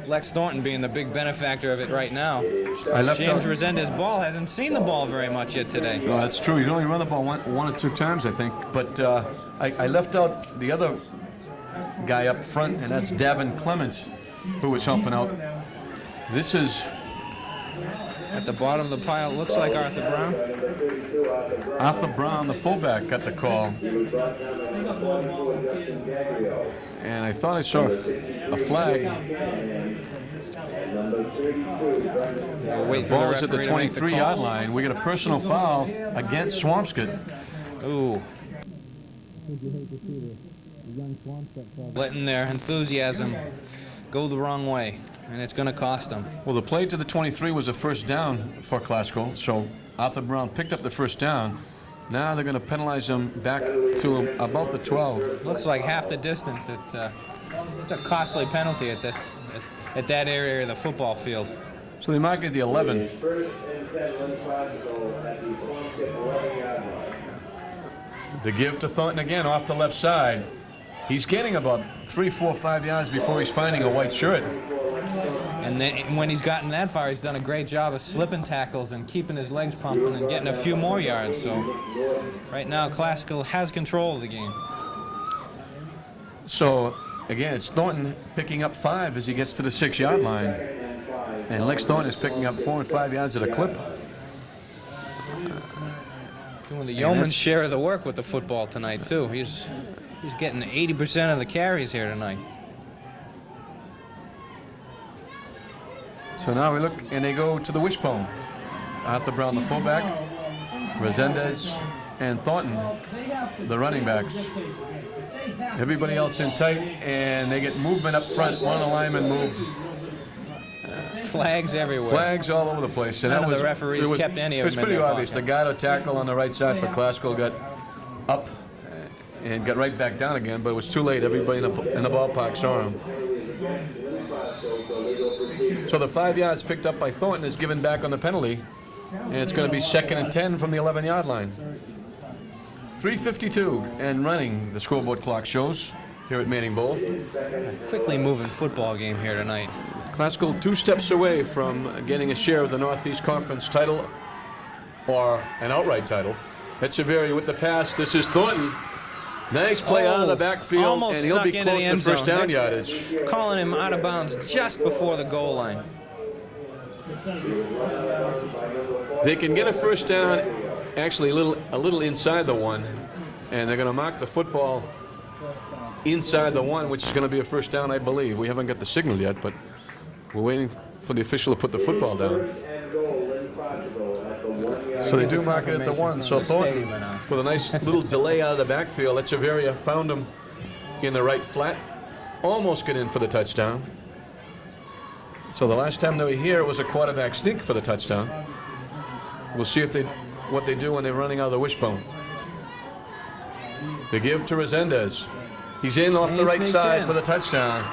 Lex Thornton being the big benefactor of it right now. James Resendez's ball hasn't seen the ball very much yet today. No, that's true. He's only run the ball one or two times, I think. But I left out the other guy up front, and that's Davin Clement, who was helping out. This is at the bottom of the pile. Looks like Arthur Brown. Arthur Brown, the fullback, got the call. And I thought I saw a flag. The ball is at the 23-yard line. We get a personal foul against Swampscott. Ooh. Letting their enthusiasm go the wrong way, and it's going to cost them. Well, the play to the 23 was a first down for Classical, so Arthur Brown picked up the first down. Now they're going to penalize them back to about the 12. Looks like half the distance. It's a costly penalty at that area of the football field. So they mark it the 11. The give to Thornton again off the left side. He's getting about 3, 4, 5 yards before he's finding a white shirt. And then when he's gotten that far, he's done a great job of slipping tackles and keeping his legs pumping and getting a few more yards. So right now, Classical has control of the game. So again, it's Thornton picking up 5 as he gets to the 6-yard line. And Lex Thornton is picking up 4 and 5 yards at a clip. Doing the yeoman's share of the work with the football tonight, too. He's getting 80% of the carries here tonight. So now we look, and they go to the wishbone. Arthur Brown, the fullback, Resendez, and Thornton, the running backs. Everybody else in tight, and they get movement up front. One of the linemen moved. Flags everywhere. Flags all over the place. And none of the referees kept any of them. It was pretty obvious. The guy to tackle on the right side for Classical got up and got right back down again, but it was too late. Everybody in the ballpark saw him. So the 5 yards picked up by Thornton is given back on the penalty, and it's going to be 2nd and 10 from the 11-yard line. 3:52 and running, the scoreboard clock shows here at Manning Bowl. A quickly moving football game here tonight. Classical 2 steps away from getting a share of the Northeast Conference title or an outright title. Echeverria with the pass. This is Thornton. Nice play out of the backfield, and he'll be close to first down yardage. Calling him out of bounds just before the goal line. They can get a first down, actually a little inside the 1, and they're going to mark the football inside the 1, which is going to be a first down, I believe. We haven't got the signal yet, but we're waiting for the official to put the football down. So they do mark it at the 1. So Thornton, with a nice little delay out of the backfield, Echeverria found him in the right flat, almost get in for the touchdown. So the last time they were here, it was a quarterback sneak for the touchdown. We'll see what they do when they're running out of the wishbone. They give to Resendez. He's in off the right side for the touchdown.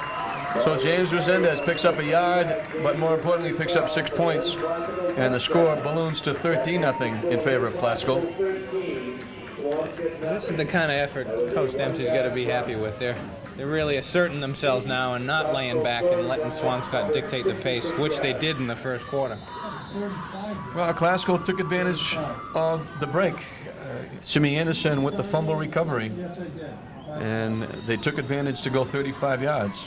So James Resendez picks up a yard, but more importantly picks up 6 points, and the score balloons to 13-0 in favor of Classical. This is the kind of effort Coach Dempsey's got to be happy with. They're really asserting themselves now and not laying back and letting Swampscott dictate the pace, which they did in the first quarter. Well, Classical took advantage of the break. Simi Anderson with the fumble recovery, and they took advantage to go 35 yards.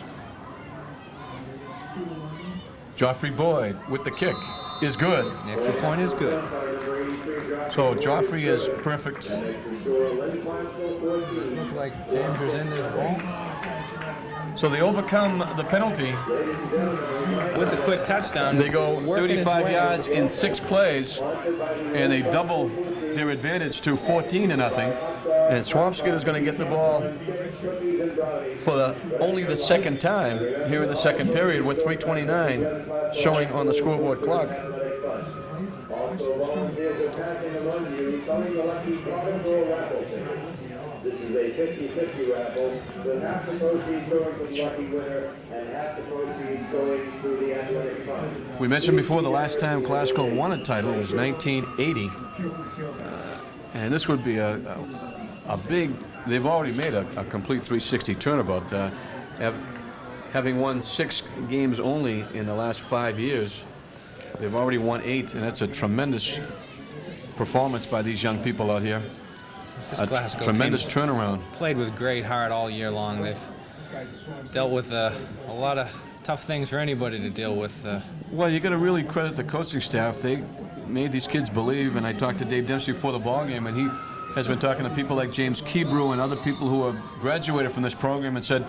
Joffrey Boyd with the kick is good. The extra point is good. So Joffrey is perfect. Look like James Resendez's ball. So they overcome the penalty with the quick touchdown. They go 35 yards in 6 plays, and they double their advantage to 14-0. And Swampscott is going to get the ball for only the second time here in the second period with 3:29 showing on the scoreboard clock. This is a 50-50 raffle, with half the proceeds going to the lucky winner and half the proceeds going to the athletic fund. We mentioned before the last time Classical won a title was 1980. And this would be a big, they've already made a complete 360 turnabout. Having won 6 games only in the last 5 years, they've already won 8, and that's a tremendous performance by these young people out here. This Glasgow Tremendous team turnaround. played with great heart all year long. They've dealt with a lot of tough things for anybody to deal with. Well, you got to really credit the coaching staff. They made these kids believe, and I talked to Dave Dempsey before the ball game, and he has been talking to people like James Kebrew and other people who have graduated from this program and said,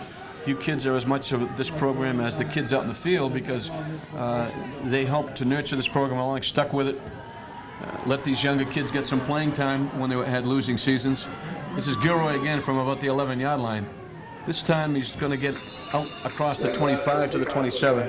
you kids are as much of this program as the kids out in the field, because they helped to nurture this program along, stuck with it, let these younger kids get some playing time when they had losing seasons. This is Gilroy again from about the 11-yard line. This time he's going to get out across the 25 to the 27.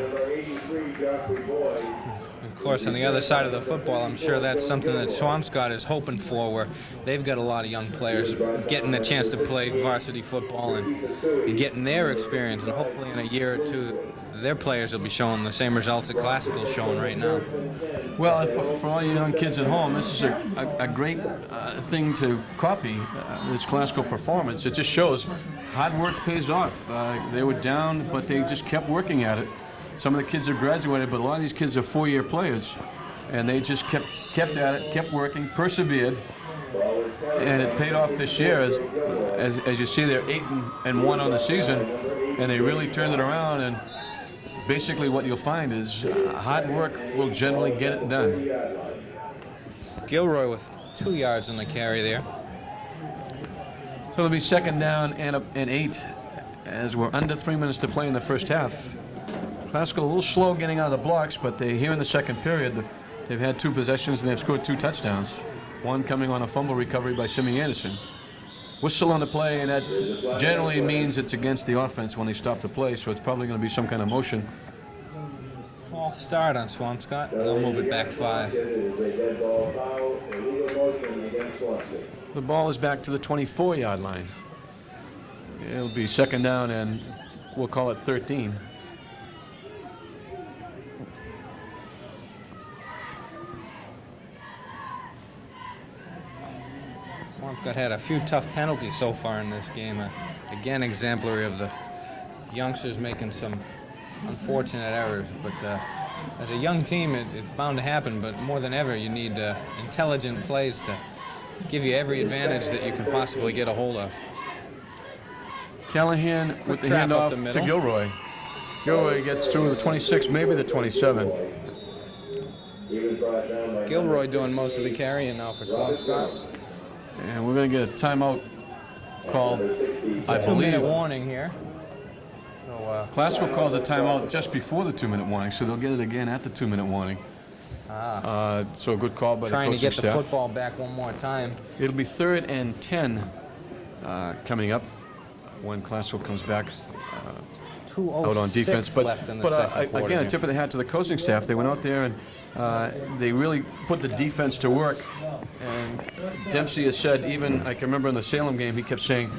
Of course, on the other side of the football, I'm sure that's something that Swampscott is hoping for, where they've got a lot of young players getting a chance to play varsity football and getting their experience, and hopefully in a year or two their players will be showing the same results that Classical's showing right now. Well, for all you young kids at home, this is a great thing to copy, this Classical performance. It just shows hard work pays off. They were down, but they just kept working at it. Some of the kids have graduated, but a lot of these kids are 4-year players, and they just kept at it, kept working, persevered, and it paid off this year. As you see, they're 8-1 on the season, and they really turned it around. And basically, what you'll find is hard work will generally get it done. Gilroy with 2 yards on the carry there. So it'll be 2nd down and 8, as we're under 3 minutes to play in the first half. Classical a little slow getting out of the blocks, but here in the second period, they've had 2 possessions and they've scored 2 touchdowns. One coming on a fumble recovery by Simi Anderson. Whistle on the play, and that generally means it's against the offense when they stop the play, so it's probably going to be some kind of motion. False start on Swampscott, and they'll move it back 5. The ball is back to the 24-yard line. It'll be 2nd down, and we'll call it 13. Swampscott had a few tough penalties so far in this game. Again, exemplary of the youngsters making some unfortunate errors. But as a young team, it's bound to happen. But more than ever, you need intelligent plays to give you every advantage that you can possibly get a hold of. Callahan with the handoff to Gilroy. Gilroy gets to the 26, maybe the 27. Gilroy doing most of the carrying now for Swampscott. And we're going to get a timeout called, I believe. 2-minute warning here. So, Classical calls a timeout just before the 2-minute warning, so they'll get it again at the 2-minute warning. So a good call by the coaching staff. Trying to get the football back one more time. It'll be 3rd and 10 coming up when Classical comes back out on defense. But again, a tip of the hat to the coaching staff. They went out there and they really put the defense to work. And Dempsey has said, even I can remember in the Salem game, he kept saying,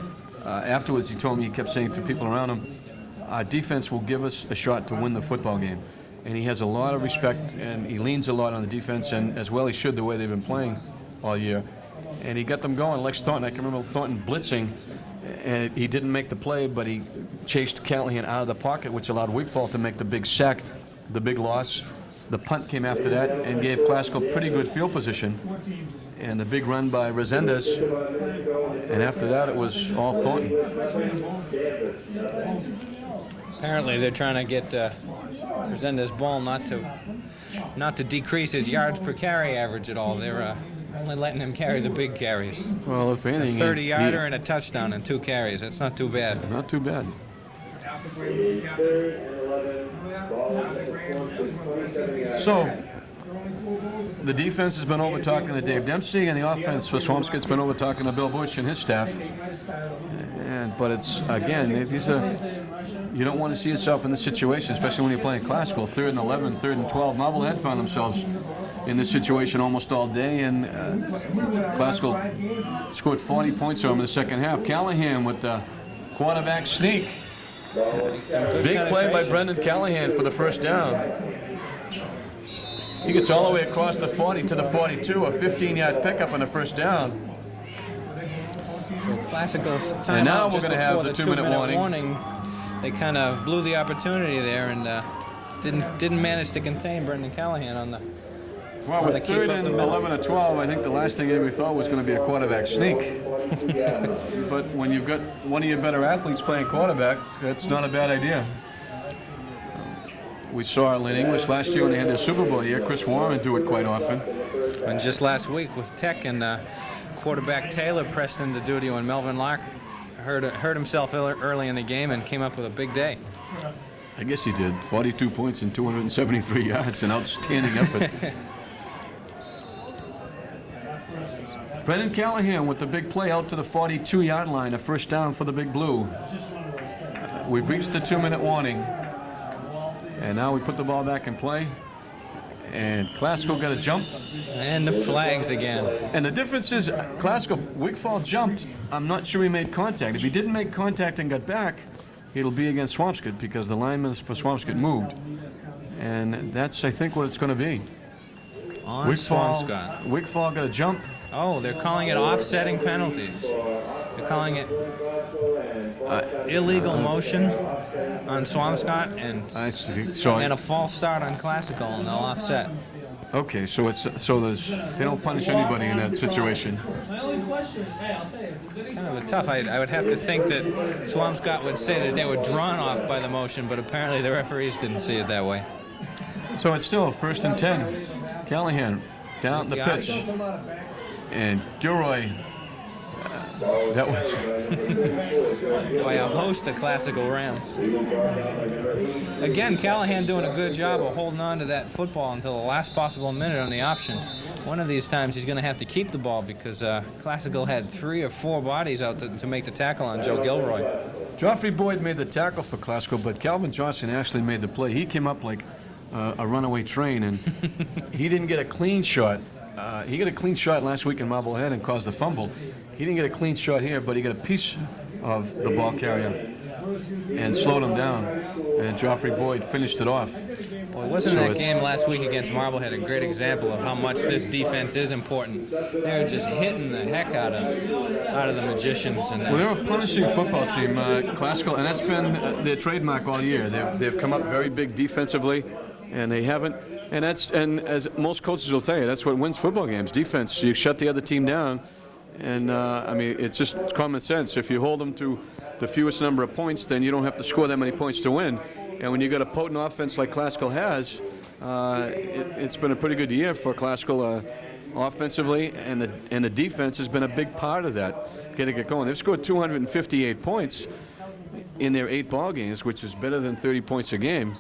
afterwards he told me, he kept saying to people around him, our defense will give us a shot to win the football game. And he has a lot of respect, and he leans a lot on the defense, and as well he should, the way they've been playing all year. And he got them going. Lex Thornton, I can remember Thornton blitzing, and he didn't make the play, but he chased Callahan out of the pocket, which allowed Wigfall to make the big sack, the big loss. The punt came after that and gave Classical pretty good field position. And the big run by Resendez. And after that, it was all Thornton. Apparently, they're trying to get Resendez ball not to decrease his yards per carry average at all. They're only letting him carry the big carries. Well, if anything, a 30-yarder and a touchdown and 2 carries. That's not too bad. Not too bad. So, the defense has been over talking to Dave Dempsey, and the offense for Swampscott's been over talking to Bill Bush and his staff. But it's, again, these are, you don't want to see yourself in this situation, especially when you're playing Classical. 3rd and 11, 3rd and 12. Marblehead found themselves in this situation almost all day, and Classical scored 40 points over in the second half. Callahan with the quarterback sneak. Big play by Brendan Callahan for the first down. He gets all the way across the 40 to the 42, a 15-yard pickup on the first down. So Classical's time And now out we're just going to have before the two-minute warning. They kind of blew the opportunity there and didn't manage to contain Brendan Callahan on the. Well, with third and 11 or 12, I think the last thing anybody thought was going to be a quarterback sneak. But when you've got one of your better athletes playing quarterback, that's not a bad idea. We saw Lynn English last year when they had their Super Bowl year. Chris Warren do it quite often. And just last week with Tech and quarterback Taylor pressed into duty when Melvin Lark hurt himself early in the game and came up with a big day. I guess he did. 42 points and 273 yards, an outstanding effort. Brendan Callahan with the big play out to the 42-yard line, a first down for the Big Blue. We've reached the 2-minute warning. And now we put the ball back in play. And Classical got a jump. And the flags again. And the difference is Classical, Wigfall jumped. I'm not sure he made contact. If he didn't make contact and got back, it'll be against Swampscott because the linemen for Swampscott moved. And that's, I think, what it's going to be. On Swampscott. Wigfall got a jump. Oh, they're calling it offsetting penalties. They're calling it illegal motion on Swampscott and I see. So a false start on Classical, and they'll offset. Okay, so they don't punish anybody in that situation. Kind of a tough. I would have to think that Swampscott would say that they were drawn off by the motion, but apparently the referees didn't see it that way. So it's still 1st and 10. Callahan down the pitch. And Gilroy, that was by a host of Classical Rams. Again, Callahan doing a good job of holding on to that football until the last possible minute on the option. One of these times he's going to have to keep the ball because Classical had 3 or 4 bodies out to make the tackle on Joe Gilroy. Joffrey Boyd made the tackle for Classical, but Calvin Johnson actually made the play. He came up like a runaway train, and he didn't get a clean shot. He got a clean shot last week in Marblehead and caused the fumble. He didn't get a clean shot here, but he got a piece of the ball carrier and slowed him down. And Joffrey Boyd finished it off. Well, wasn't that game last week against Marblehead a great example of how much this defense is important? They're just hitting the heck out of the Magicians. And well, they're a punishing football team, Classical, and that's been their trademark all year. They've come up very big defensively, and they haven't. And as most coaches will tell you, that's what wins football games, defense. You shut the other team down, and I mean, it's just common sense. If you hold them to the fewest number of points, then you don't have to score that many points to win. And when you got a potent offense like Classical has, it's been a pretty good year for Classical offensively, and the defense has been a big part of that, getting it going. They've scored 258 points in their 8 ball games, which is better than 30 points a game.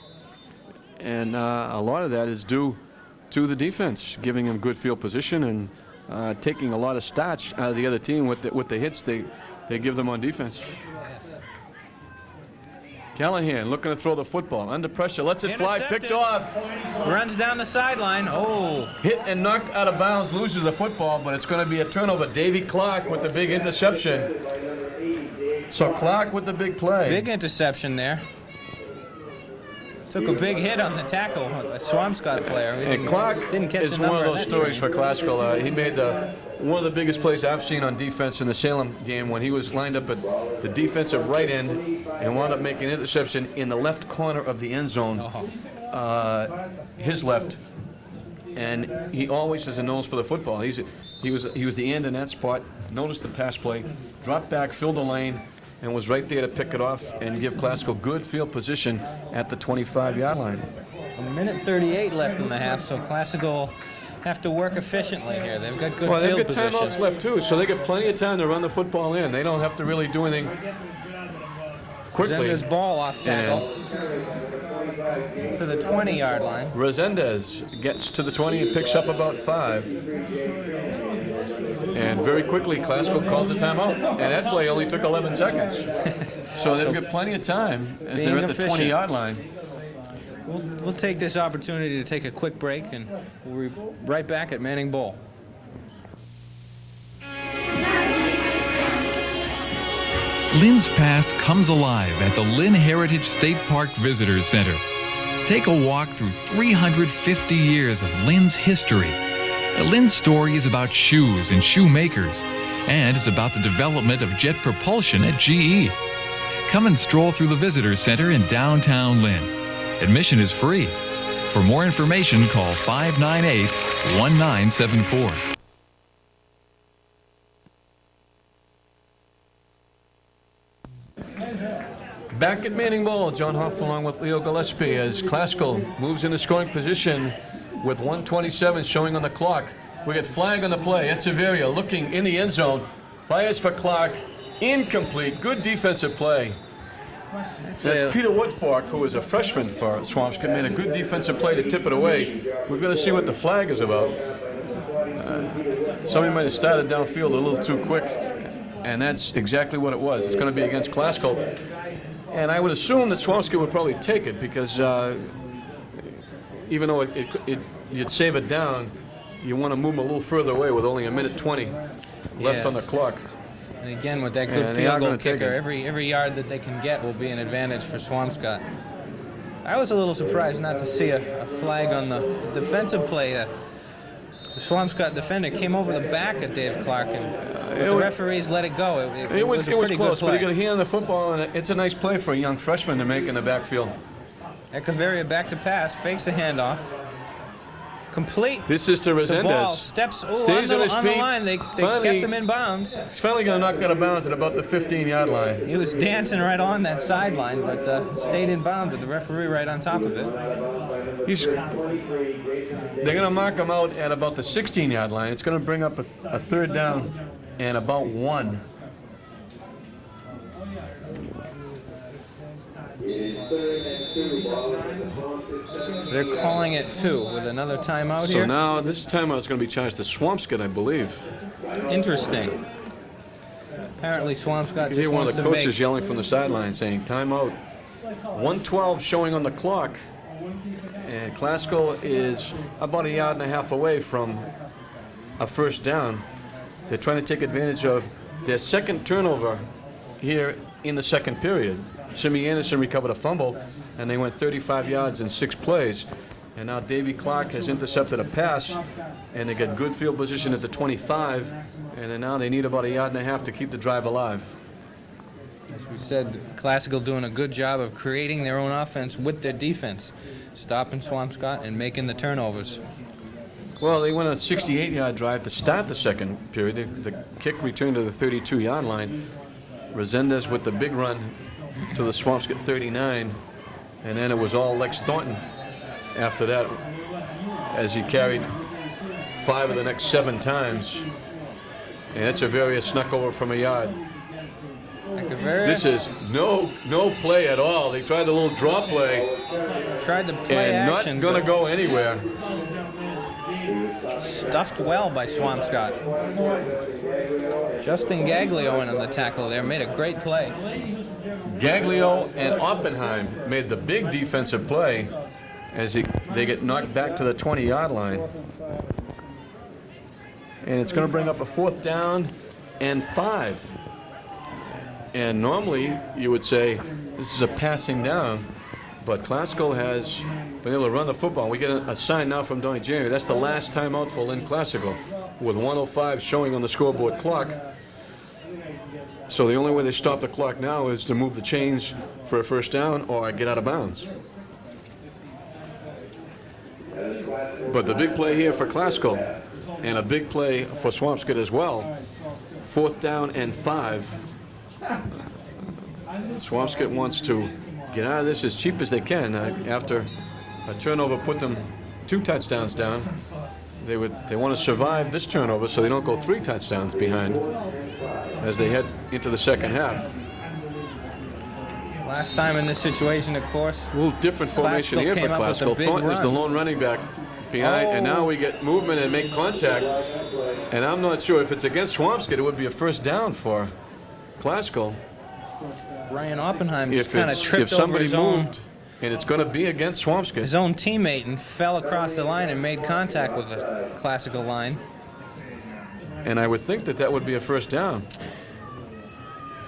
And a lot of that is due to the defense, giving them good field position and taking a lot of starch out of the other team with the hits they give them on defense. Callahan looking to throw the football. Under pressure, lets it fly, picked off. Runs down the sideline. Oh. Hit and knocked out of bounds, loses the football, but it's going to be a turnover. Davy Clark with the big interception. So Clark with the big play. Big interception there. Took a big hit on the tackle, a Swampscott player. And Clark is one of those stories for Classical. He made one of the biggest plays I've seen on defense in the Salem game when he was lined up at the defensive right end and wound up making an interception in the left corner of the end zone, his left. And he always has a nose for the football. He was the end in that spot, noticed the pass play, dropped back, filled the lane, and was right there to pick it off and give Classical good field position at the 25-yard line. 1:38 left in the half, so Classical have to work efficiently here. They've got good field position. They've got timeouts left too, so they got plenty of time to run the football in. They don't have to really do anything quickly. Resendez ball off tackle to the 20-yard line. Resendez gets to the 20 and picks up about 5. And very quickly, Classical calls a timeout. And that play only took 11 seconds. So they've got plenty of time as they're at the 20-yard line. We'll take this opportunity to take a quick break, and we'll be right back at Manning Bowl. Lynn's past comes alive at the Lynn Heritage State Park Visitors Center. Take a walk through 350 years of Lynn's history. Lynn's story is about shoes and shoemakers, and it's about the development of jet propulsion at GE. Come and stroll through the Visitors Center in downtown Lynn. Admission is free. For more information, call 598-1974. Back at Manning Bowl, John Hoff along with Leo Gillespie as Classical moves into scoring position with 1:27 showing on the clock. We get flag on the play. Echeverria looking in the end zone. Fires for Clark. Incomplete. Good defensive play. That's Peter Woodfork, who is a freshman for Swampscott, made a good defensive play to tip it away. We've got to see what the flag is about. Somebody might have started downfield a little too quick, and that's exactly what it was. It's going to be against Classical. And I would assume that Swampscott would probably take it because even though you'd save it down, you want to move them a little further away with only 1:20 left on the clock. And again, with that good field goal kicker, every yard that they can get will be an advantage for Swampscott. I was a little surprised not to see a flag on the defensive play. The Swampscott defender came over the back of Dave Clark, and the referees let it go. It was close, but he got a hand on the football, and it's a nice play for a young freshman to make in the backfield. Echeverria back to pass, fakes the handoff. Complete. This is to Resendez. The ball steps stays on his feet. The line. They kept him in bounds. He's finally going to knock out of bounds at about the 15-yard line. He was dancing right on that sideline, but stayed in bounds with the referee right on top of it. They're going to mark him out at about the 16-yard line. It's going to bring up a third down and about 1. So they're calling it 2 with another timeout here. So now this timeout is going to be charged to Swampscott, I believe. Interesting. Apparently Swampscott You just hear one wants of the to coaches make... yelling from the sideline saying timeout. 1:12 showing on the clock. And Classical is about 1.5 yards away from a first down. They're trying to take advantage of their second turnover here in the second period. Simi Anderson recovered a fumble, and they went 35 yards in 6 plays. And now Davey Clark has intercepted a pass, and they get good field position at the 25, and then now they need about 1.5 yards to keep the drive alive. As we said, Classical doing a good job of creating their own offense with their defense, stopping Swampscott and making the turnovers. Well, they went on a 68-yard drive to start the second period. The kick returned to the 32-yard line. Resendez with the big run to the Swampscott 39, and then it was all Lex Thornton after that as he carried 5 of the next 7 times. And Echeverria snuck over from 1 yard. This is no play at all. They tried a little draw play. Tried to play and action, not going to go anywhere. Stuffed well by Swampscott. Justin Gaglio in on the tackle there, made a great play. Gaglio and Oppenheim made the big defensive play as they get knocked back to the 20-yard line. And it's going to bring up a 4th down and 5. And normally you would say this is a passing down, but Classical has been able to run the football. We get a sign now from Donnie Jerry. That's the last timeout for Lynn Classical with 1:05 showing on the scoreboard clock. So the only way they stop the clock now is to move the chains for a first down or get out of bounds. But the big play here for Classical and a big play for Swampscott as well. 4th down and 5. Swampscott wants to get out of this as cheap as they can. After a turnover put them 2 touchdowns down, they want to survive this turnover so they don't go 3 touchdowns behind as they head into the second half. Last time in this situation, of course, a little different formation here for Classical. Thornton is the lone running back behind, and now we get movement and make contact. And I'm not sure if it's against Swampscott, it would be a first down for Classical. Brian Oppenheim just kind of tripped over his own and it's going to be against Swampscott. His own teammate and fell across the line and made contact with the Classical line. And I would think that that would be a first down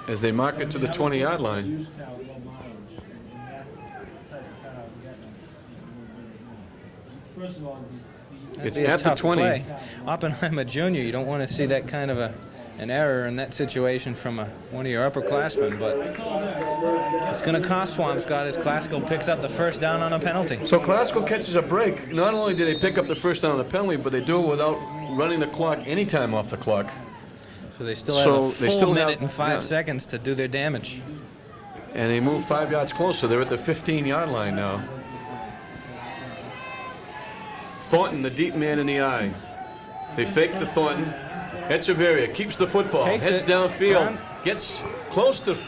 as they mark it to the 20-yard line. It's Be a at the tough 20. play. Oppenheimer Jr., you don't want to see that kind of an error in that situation from one of your upperclassmen, but it's going to cost Swampscott as Classical picks up the first down on a penalty. So Classical catches a break. Not only do they pick up the first down on the penalty, but they do it without running the clock any time off the clock. So they still have a they full still minute have- and 5 yeah. seconds to do their damage. And they move 5 yards closer. They're at the 15-yard line now. Thornton, the deep man in the eye. They fake to Thornton. Echeverria keeps the football, Takes heads it. downfield, Brown. gets close to the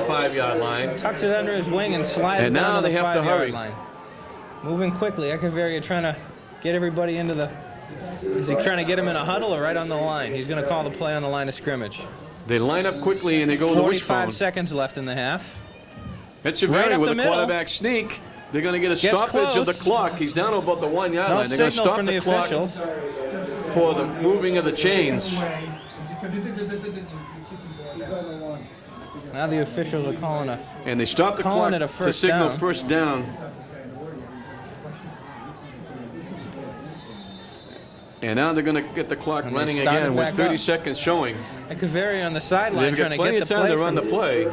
5-yard line. Tucks it under his wing and slides And now down to they the have to 5-yard hurry. line. Moving quickly. Echeverria trying to get everybody into the... Is he trying to get him in a huddle or right on the line? He's going to call the play on the line of scrimmage. They line up quickly and they go to the 45 wishbone. seconds left in the half. Right Echeverria up with the a middle. quarterback sneak. They're going to get a Gets stoppage of the close. clock. He's down to about the 1-yard No line. They're going to signal stop from the the clock officials. for the moving of the chains. Now the officials are calling a... And they stop the Calling clock it a to first signal down. first down. And now they're going to get the clock And they running start it again with back 30 up. seconds showing. Echeverria on the sideline They've trying got to plenty get of the time play to run from... the play.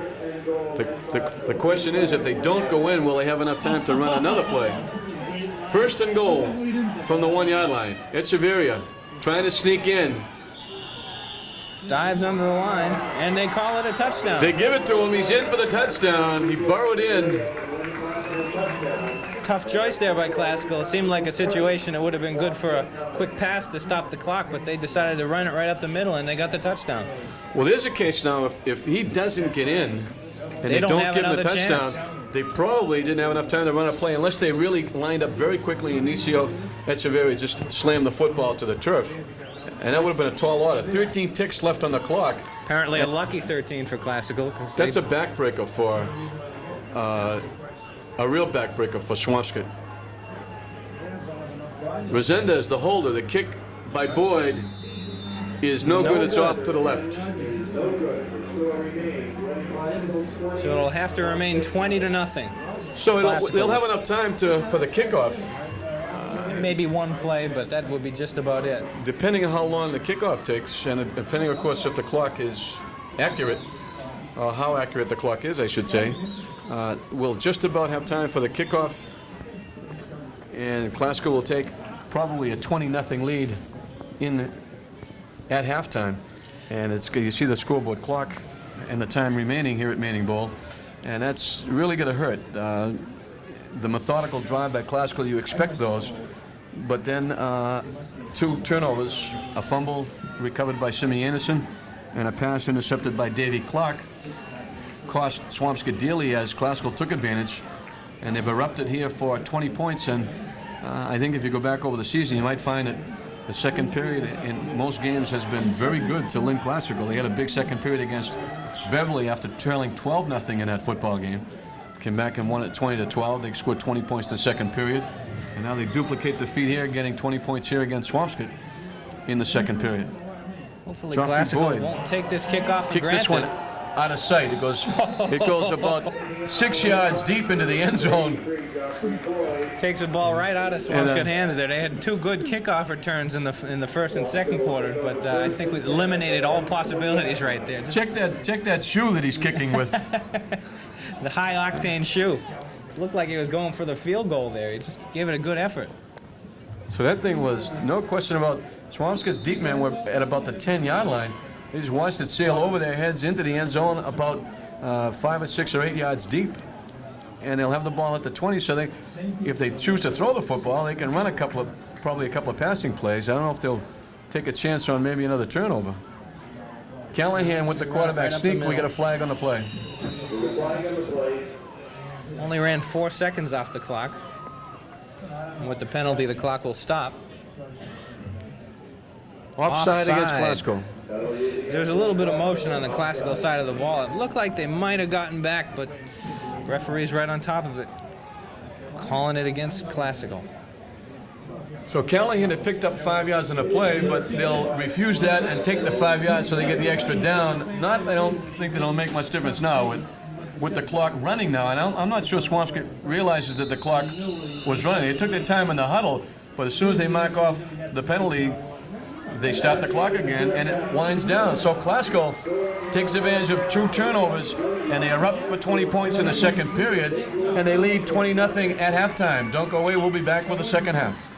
The question is, if they don't go in, will they have enough time to run another play? First and goal from the 1-yard line. Echeverria trying to sneak in. Dives under the line, and they call it a touchdown. They give it to him. He's in for the touchdown. He burrowed in. Tough choice there by Classical. It seemed like a situation that would have been good for a quick pass to stop the clock, but they decided to run it right up the middle, and they got the touchdown. Well, there's a case now, if he doesn't get in and they don't don't have give him the another touchdown, chance. they probably didn't have enough time to run a play unless they really lined up very quickly and Inicio Echeverria just slammed the football to the turf. And that would have been a tall order. 13 ticks left on the clock. Apparently a lucky 13 for Classical. 'Cause That's they- a backbreaker for, a real backbreaker for Swampscott. Resendez, the holder, the kick by Boyd is no good. It's off to the left. So it'll have to remain 20-0. So Classical. they'll have enough time for the kickoff. Maybe one play, but that would be just about it. Depending on how long the kickoff takes, and depending, of course, if the clock is accurate, or how accurate the clock is, I should say, we'll just about have time for the kickoff, and Classical will take probably a 20-0 lead at halftime. And you see the scoreboard clock and the time remaining here at Manning Bowl, and that's really going to hurt. The methodical drive by Classical, you expect those. But then 2 turnovers, a fumble recovered by Simi Anderson, and a pass intercepted by Davey Clark cost Swampscott dearly as Classical took advantage, and they've erupted here for 20 points. And I think if you go back over the season, you might find that the second period in most games has been very good to Lynn Classical. They had a big second period against Beverly after trailing 12-0 in that football game. Came back and won it 20-12. They scored 20 points in the second period. And now they duplicate the feat here, getting 20 points here against Swampscott in the second period. Hopefully Geoffrey Classical Boyd. won't take this kickoff for Kick granted. this one out of sight. It goes about 6 yards deep into the end zone. Takes the ball right out of Swampscott hands there. They had 2 good kickoff returns in the first and second quarter, but I think we eliminated all possibilities right there. Just Check that shoe that he's kicking with. the high-octane shoe. Looked like he was going for the field goal there. He just gave it a good effort. So that thing was no question about Swampscott's deep men were at about the 10-yard line. They just watched it sail over their heads into the end zone about 5 or 6 or 8 yards deep. And they'll have the ball at the 20, so if they choose to throw the football, they can run probably a couple of passing plays. I don't know if they'll take a chance on maybe another turnover. Callahan with the quarterback Right up the sneak. We middle. got a flag on the play. Only ran 4 seconds off the clock. And with the penalty, the clock will stop. Offside against Offside. Classical. There's a little bit of motion on the Classical side of the ball. It looked like they might have gotten back, but referee's right on top of it. calling it against Classical. So Callahan had picked up 5 yards in the play, but they'll refuse that and take the 5 yards so they get the extra down. I don't think that'll make much difference now with the clock running now. And I'm not sure Swampscott realizes that the clock was running. They took their time in the huddle, but as soon as they mark off the penalty, they start the clock again, and it winds down. So Classical takes advantage of 2 turnovers, and they are up for 20 points in the second period, and they lead 20-0 at halftime. Don't go away. We'll be back with the second half.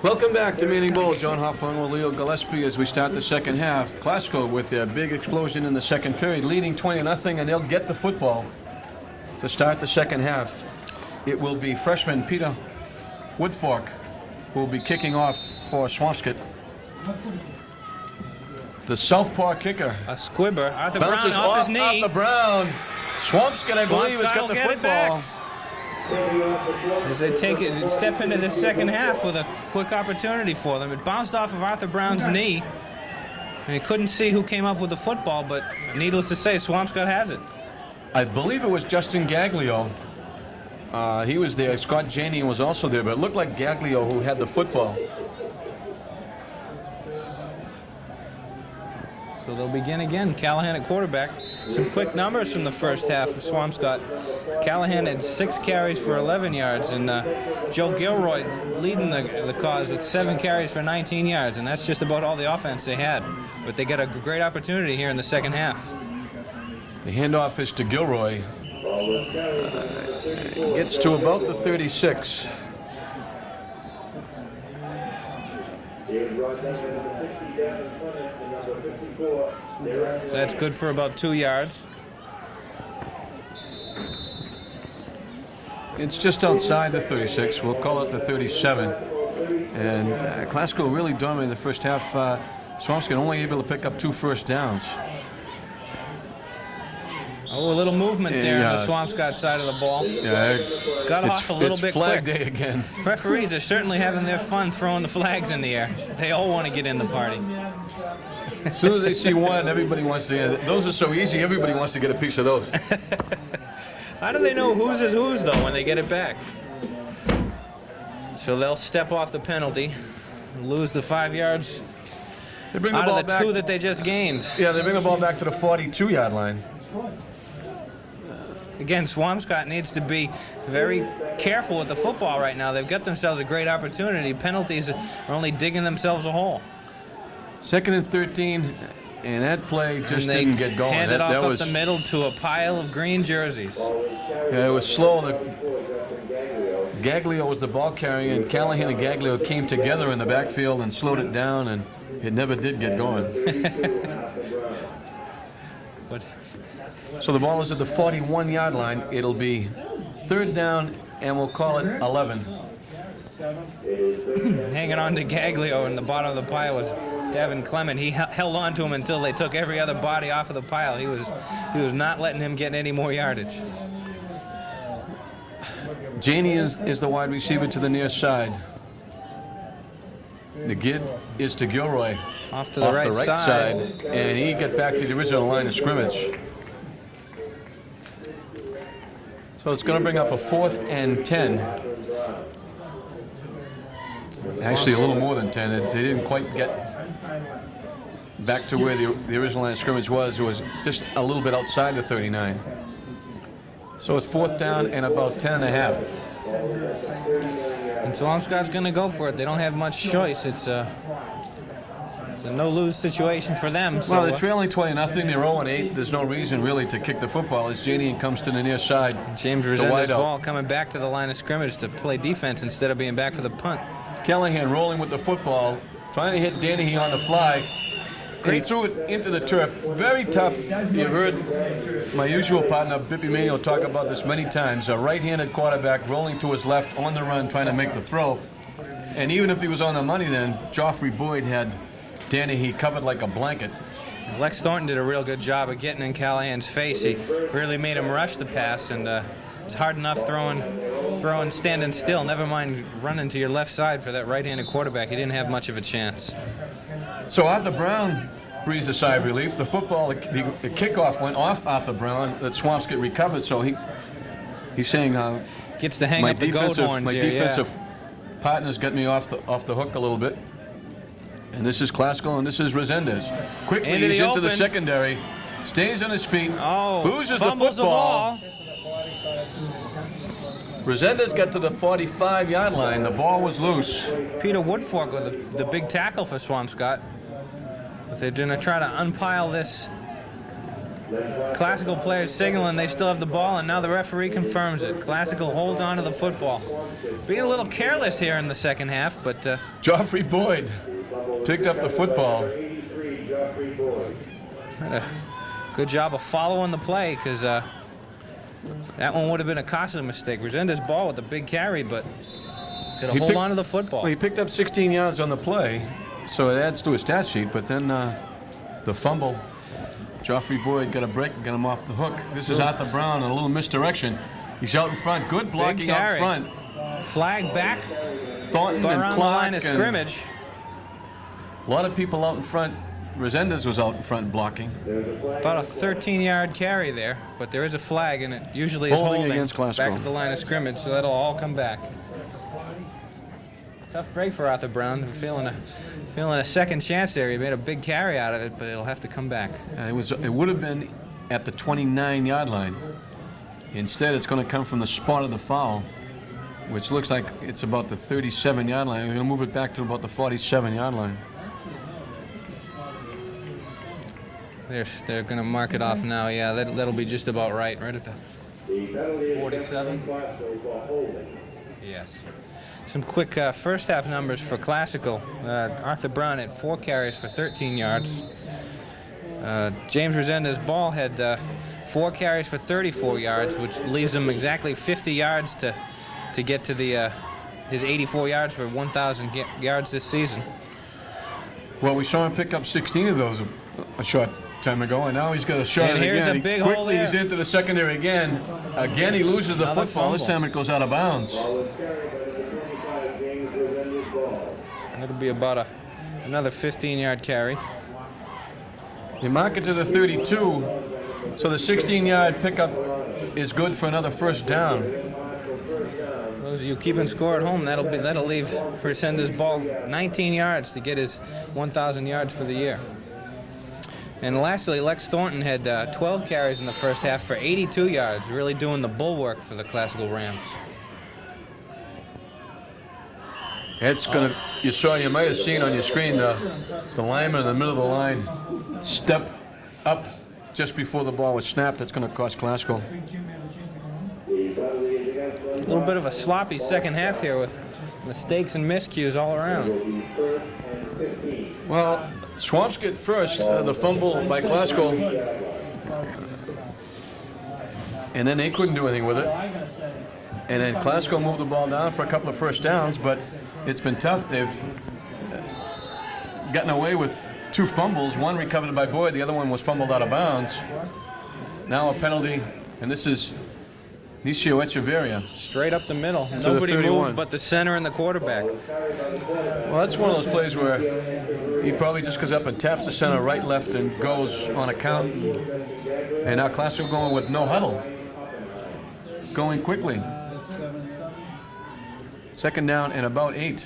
Welcome back to Manning Bowl. John Hoffman with Leo Gillespie as we start the second half. Classical with their big explosion in the second period, leading 20-0, and they'll get the football to start the second half. It will be freshman Peter Woodfork who will be kicking off for Swampscott. The southpaw kicker. A squibber. Arthur Bounces Brown off his knee. Arthur Brown. Swampscott, I believe, has got the football. As they step into the second half with a quick opportunity for them. It bounced off of Arthur Brown's knee, and he couldn't see who came up with the football, but needless to say, Swampscott has it. I believe it was Justin Gaglio. He was there. Scott Janey was also there, but it looked like Gaglio who had the football. So they'll begin again. Callahan at quarterback. Some quick numbers from the first half for Swampscott. Callahan had 6 carries for 11 yards, and Joe Gilroy leading the cause with 7 carries for 19 yards, and that's just about all the offense they had. But they get a great opportunity here in the second half. The handoff is to Gilroy. Gets to about the 36. So that's good for about 2 yards. It's just outside the 36. We'll call it the 37. And Classical really dominated the first half. Swampscott only able to pick up 2 first downs. Oh, a little movement there on the Swampscott side of the ball. Yeah, got off a little bit flag quick. day again. Referees are certainly having their fun throwing the flags in the air. They all want to get in the party. As soon as they see one, everybody wants to. Those are so easy. Everybody wants to get a piece of those. How do they know whose is whose, though, when they get it back? So they'll step off the penalty, lose the 5 yards They bring the out ball of the back 2 that they just gained. Yeah, they bring the ball back to the 42-yard line. Again, Swampscott needs to be very careful with the football right now. They've got themselves a great opportunity. Penalties are only digging themselves a hole. 2nd and 13, and that play just didn't get going. Hand it off that up was the middle to a pile of green jerseys. Yeah, it was slow. Gaglio was the ball carrier, and Callahan and Gaglio came together in the backfield and slowed it down, and it never did get going. But so the ball is at the 41-yard line. It'll be 3rd down, and we'll call it 11. hanging on to Gaglio in the bottom of the pile was Devin Clement. He held on to him until they took every other body off of the pile. He was not letting him get any more yardage. Janey is the wide receiver to the near side. The gid is to Gilroy. Off to the right side. And he got back to the original line of scrimmage. So it's going to bring up a 4th and 10. Actually, a little more than 10. They didn't quite get back to where the original line of scrimmage was. It was just a little bit outside the 39. So it's 4th down and about 10 and a half. And Swampscott's going to go for it. They don't have much choice. It's a no-lose situation for them. Well, so, they're trailing 20-0. They're 0-8. There's no reason really to kick the football as Janey comes to the near side. James Resende's ball coming back to the line of scrimmage to play defense instead of being back for the punt. Callahan rolling with the football, trying to hit Danahy on the fly. And he threw it into the turf. Very tough. You've heard my usual partner, Bippy Manio, talk about this many times. A right-handed quarterback rolling to his left on the run, trying to make the throw. And even if he was on the money then, Joffrey Boyd had Danahy covered like a blanket. Lex Thornton did a real good job of getting in Callahan's face. He really made him rush the pass, and it's hard enough throwing standing still, never mind running to your left side for that right-handed quarterback. He didn't have much of a chance. So Arthur Brown breathes a sigh of relief. The football, the kickoff went off Arthur Brown. That Swampscott recovered, so he's saying Gets to hang up the goat horns my here, defensive partners got me off the hook a little bit. And this is Classical, and this is Resendez. Quickly, he's into the secondary. Stays on his feet. Oh, loses the fumbles football. Resendez got to the 45-yard line. The ball was loose. Peter Woodfork with the big tackle for Swampscott. But they're going to try to unpile this. Classical players signaling they still have the ball, and now the referee confirms it. Classical holds on to the football. Being a little careless here in the second half, but... Joffrey Boyd picked up the football. Good job of following the play, because that one would have been a costly mistake. Resendez ball with the big carry, but could hold on to the football. Well, he picked up 16 yards on the play, so it adds to his stat sheet, but then the fumble. Joffrey Boyd got a break and got him off the hook. This is Arthur Brown in a little misdirection. He's out in front. Good blocking out front. Flag back. Thornton and around Clark. The line of scrimmage. A lot of people out in front. Resendez was out in front blocking. About a 13-yard carry there, but there is a flag, and it usually is holding against Classical. back at the line of scrimmage, so that'll all come back. Tough break for Arthur Brown. Feeling a second chance there. He made a big carry out of it, but it'll have to come back. It would have been at the 29-yard line. Instead, it's going to come from the spot of the foul, which looks like it's about the 37-yard line. We're going to move it back to about the 47-yard line. They're going to mark it off now. Yeah, that'll be just about right at the 47. Yes. Some quick first half numbers for Classical. Arthur Brown had 4 carries for 13 yards. James Resendez Ball had 4 carries for 34 yards, which leaves him exactly 50 yards to get to his 84 yards for 1,000 yards this season. Well, we saw him pick up 16 of those a short time ago, and now he's got a shot and here's again. A big hole quickly, there. he's into the secondary again. Again, he loses the Another football. fumble. This time it goes out of bounds. And it'll be about another 15-yard carry. They mark it to the 32, so the 16-yard pickup is good for another first down. Those of you keeping score at home, that'll leave Resendez Ball 19 yards to get his 1,000 yards for the year. And lastly, Lex Thornton had 12 carries in the first half for 82 yards, really doing the bulwark for the Classical Rams. It's gonna. You might have seen on your screen the lineman in the middle of the line step up just before the ball was snapped. That's going to cost Classical. A little bit of a sloppy second half here with mistakes and miscues all around. Well, Swampscott first, the fumble by Classical, and then they couldn't do anything with it. And then Classical moved the ball down for a couple of first downs, but it's been tough. They've gotten away with 2 fumbles, one recovered by Boyd, the other one was fumbled out of bounds. Now a penalty, and this is Nicio Echeverria. Straight up the middle. To Nobody the 31. moved but the center and the quarterback. Well, that's one of those plays where he probably just goes up and taps the center right, left, and goes on a count. And now Classical going with no huddle. Going quickly. Second down and about 8.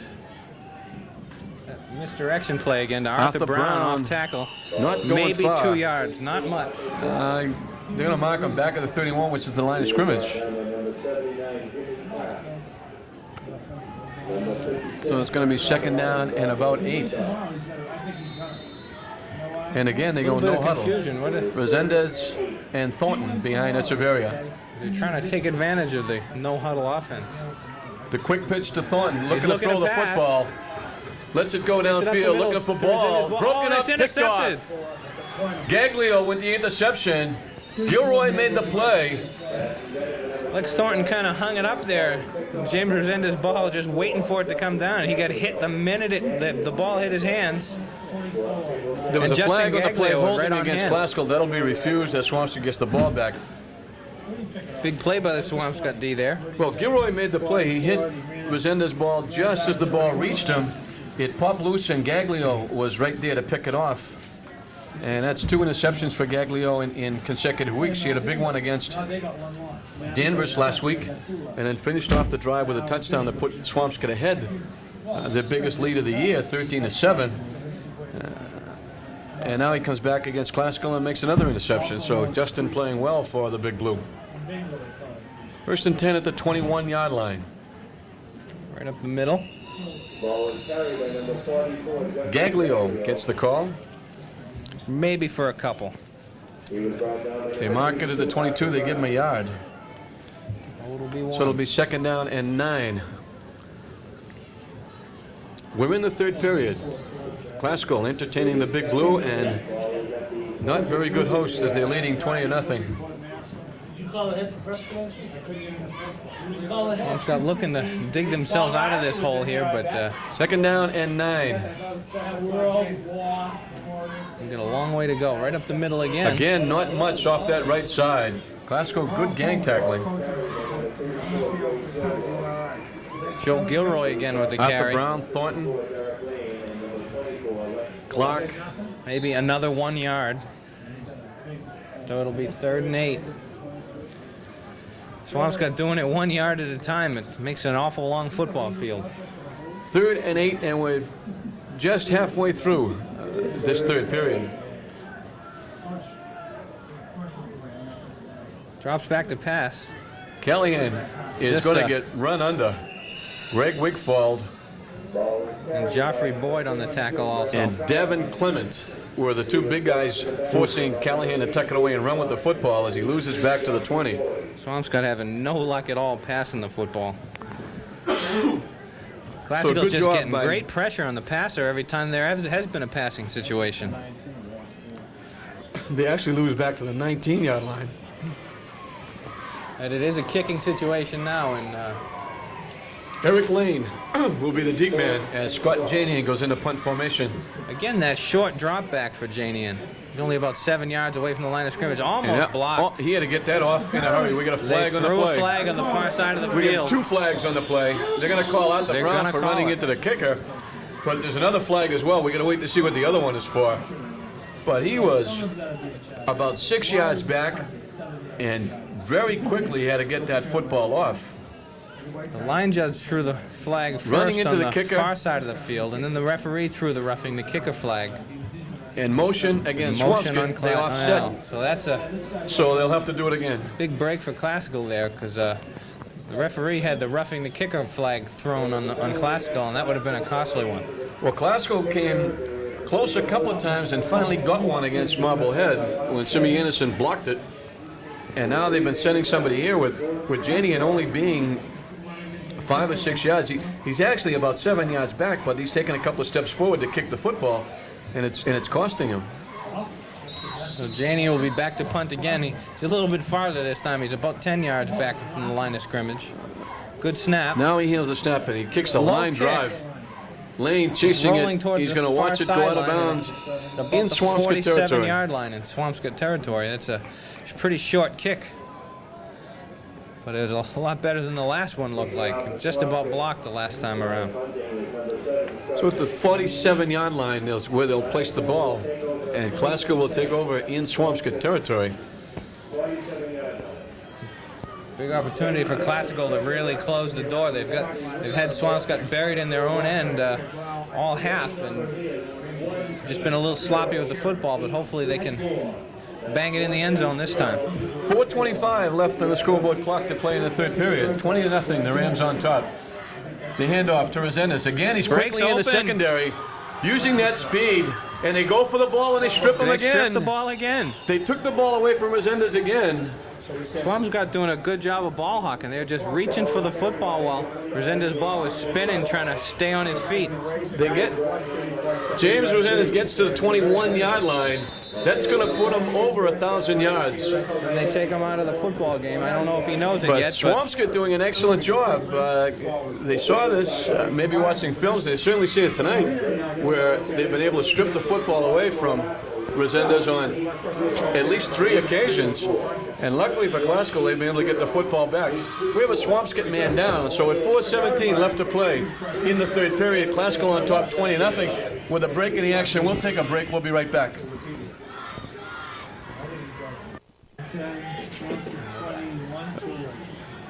Misdirection play again to Arthur Brown off tackle. Not going Maybe far. 2 yards, not much. They're going to mark him back at the 31, which is the line of scrimmage. So it's going to be second down and about 8. And again, they go no huddle. Confusion. Resendez and Thornton behind Echeverria. They're trying to take advantage of the no huddle offense. The quick pitch to Thornton, looking to looking throw to the pass. football. Lets it go Gets it up the downfield, middle. looking for There's ball. his Broken Oh, up, it's picked off. intercepted. Gaglio with the interception. Gilroy made the play. Lex Thornton kind of hung it up there. James Resendez Ball just waiting for it to come down. He got hit the minute the ball hit his hands. There was And a flag Justin on the play Gaglio holding right on against hand. Classical. That'll be refused as Swampscott gets the ball back. Big play by the Swampscott D there. Well, Gilroy made the play. He hit Resendez Ball just as the ball reached him. It popped loose, and Gaglio was right there to pick it off. And that's 2 interceptions for Gaglio in consecutive weeks. He had a big one against Danvers last week, and then finished off the drive with a touchdown that put Swampscott ahead, their biggest lead of the year, 13-7. And now he comes back against Classical and makes another interception. So Justin playing well for the Big Blue. 1st and 10 at the 21-yard line. Right up the middle. Gaglio gets the call. Maybe for a couple. They mark it at the 22. They give him a yard. So it'll be 2nd down and 9. We're in the 3rd period. Classical entertaining the Big Blue, and not very good hosts as they're leading 20-0. Swampscott looking to dig themselves out of this hole here, but 2nd down and 9. We've got a long way to go. Right up the middle again. Again, not much off that right side. Classical, good gang tackling. Joe Gilroy again with the Arthur carry. Brown, Thornton, Clark. Maybe another 1 yard. So it'll be 3rd and 8. Swampscott doing it 1 yard at a time. It makes an awful long football field. 3rd and 8, and we're just halfway through this 3rd period. Drops back to pass. Callahan is Just going to get run under. Greg Wigfald and Joffrey Boyd on the tackle also. and Devin Clement were the 2 big guys forcing Callahan to tuck it away and run with the football as he loses back to the 20. Swampscott having no luck at all passing the football. good Classical's just job getting by- great pressure on the passer every time there has been a passing situation. They actually lose back to the 19-yard line. And it is a kicking situation now, and Eric Lane will be the deep man as Scott Janian goes into punt formation. again, that short drop back for Janian. He's only about 7 yards away from the line of scrimmage, almost blocked. He had to get that off in a hurry. We got a flag They on the threw play. a flag on the far side of the We got field. 2 flags on the play. They're going to call out the They're Brown gonna for call running it. into the kicker, but there's another flag as well. We got to wait to see what the other one is for. But he was about 6 yards back, and very quickly had to get that football off. The line judge threw the flag Running first into on the the kicker. far side of the field, and then the referee threw the roughing the kicker flag. And motion against Motion on Swampscott, they offset. So that's a So they'll have to do it again. big break for Classical there, because the referee had the roughing the kicker flag thrown on Classical, and that would have been a costly one. Well, Classical came close a couple of times and finally got one against Marblehead when Simi Anderson blocked it. And now they've been sending somebody here with Janian only being 5 or 6 yards. He's actually about 7 yards back, but he's taken a couple of steps forward to kick the football, and it's costing him. So Janie will be back to punt again. He's a little bit farther this time. He's about 10 yards back from the line of scrimmage. Good snap. Now he heels the snap and he kicks a Low line kick. drive. Lane chasing Rolling it. toward He's the going to far watch it go out of sideline, bounds about in the Swampscott territory. 47-yard line in Swampscott territory. That's a pretty short kick. But it was a lot better than the last one looked like. Just about blocked the last time around. So at the 47-yard line is where they'll place the ball, and Classical will take over in Swampscott territory. Big opportunity for Classical to really close the door. They've had Swampscott buried in their own end all half, and just been a little sloppy with the football, but hopefully they can bang it in the end zone this time. 4:25 left on the scoreboard clock to play in the 3rd period. 20-0, the Rams on top. The handoff to Resendez. Again, he's Breaks quickly in the open. secondary, using that speed, and they go for the ball and they strip him They again. stripped the ball again. They took the ball away from Resendez again. Swampscott doing a good job of ball hawking. They were just reaching for the football while Resendez's ball was spinning, trying to stay on his feet. They get James Resendez gets to the 21-yard line. That's going to put him over 1,000 yards. And they take him out of the football game. I don't know if he knows it But yet. Swampscott doing an excellent job. They saw this, maybe watching films. They certainly see it tonight, where they've been able to strip the football away from Resendez on at least 3 occasions. And luckily for Classical, they've been able to get the football back. We have a Swampscott man down, so at 4:17 left to play in the 3rd period, Classical on top 20-0 with a break in the action. We'll take a break. We'll be right back.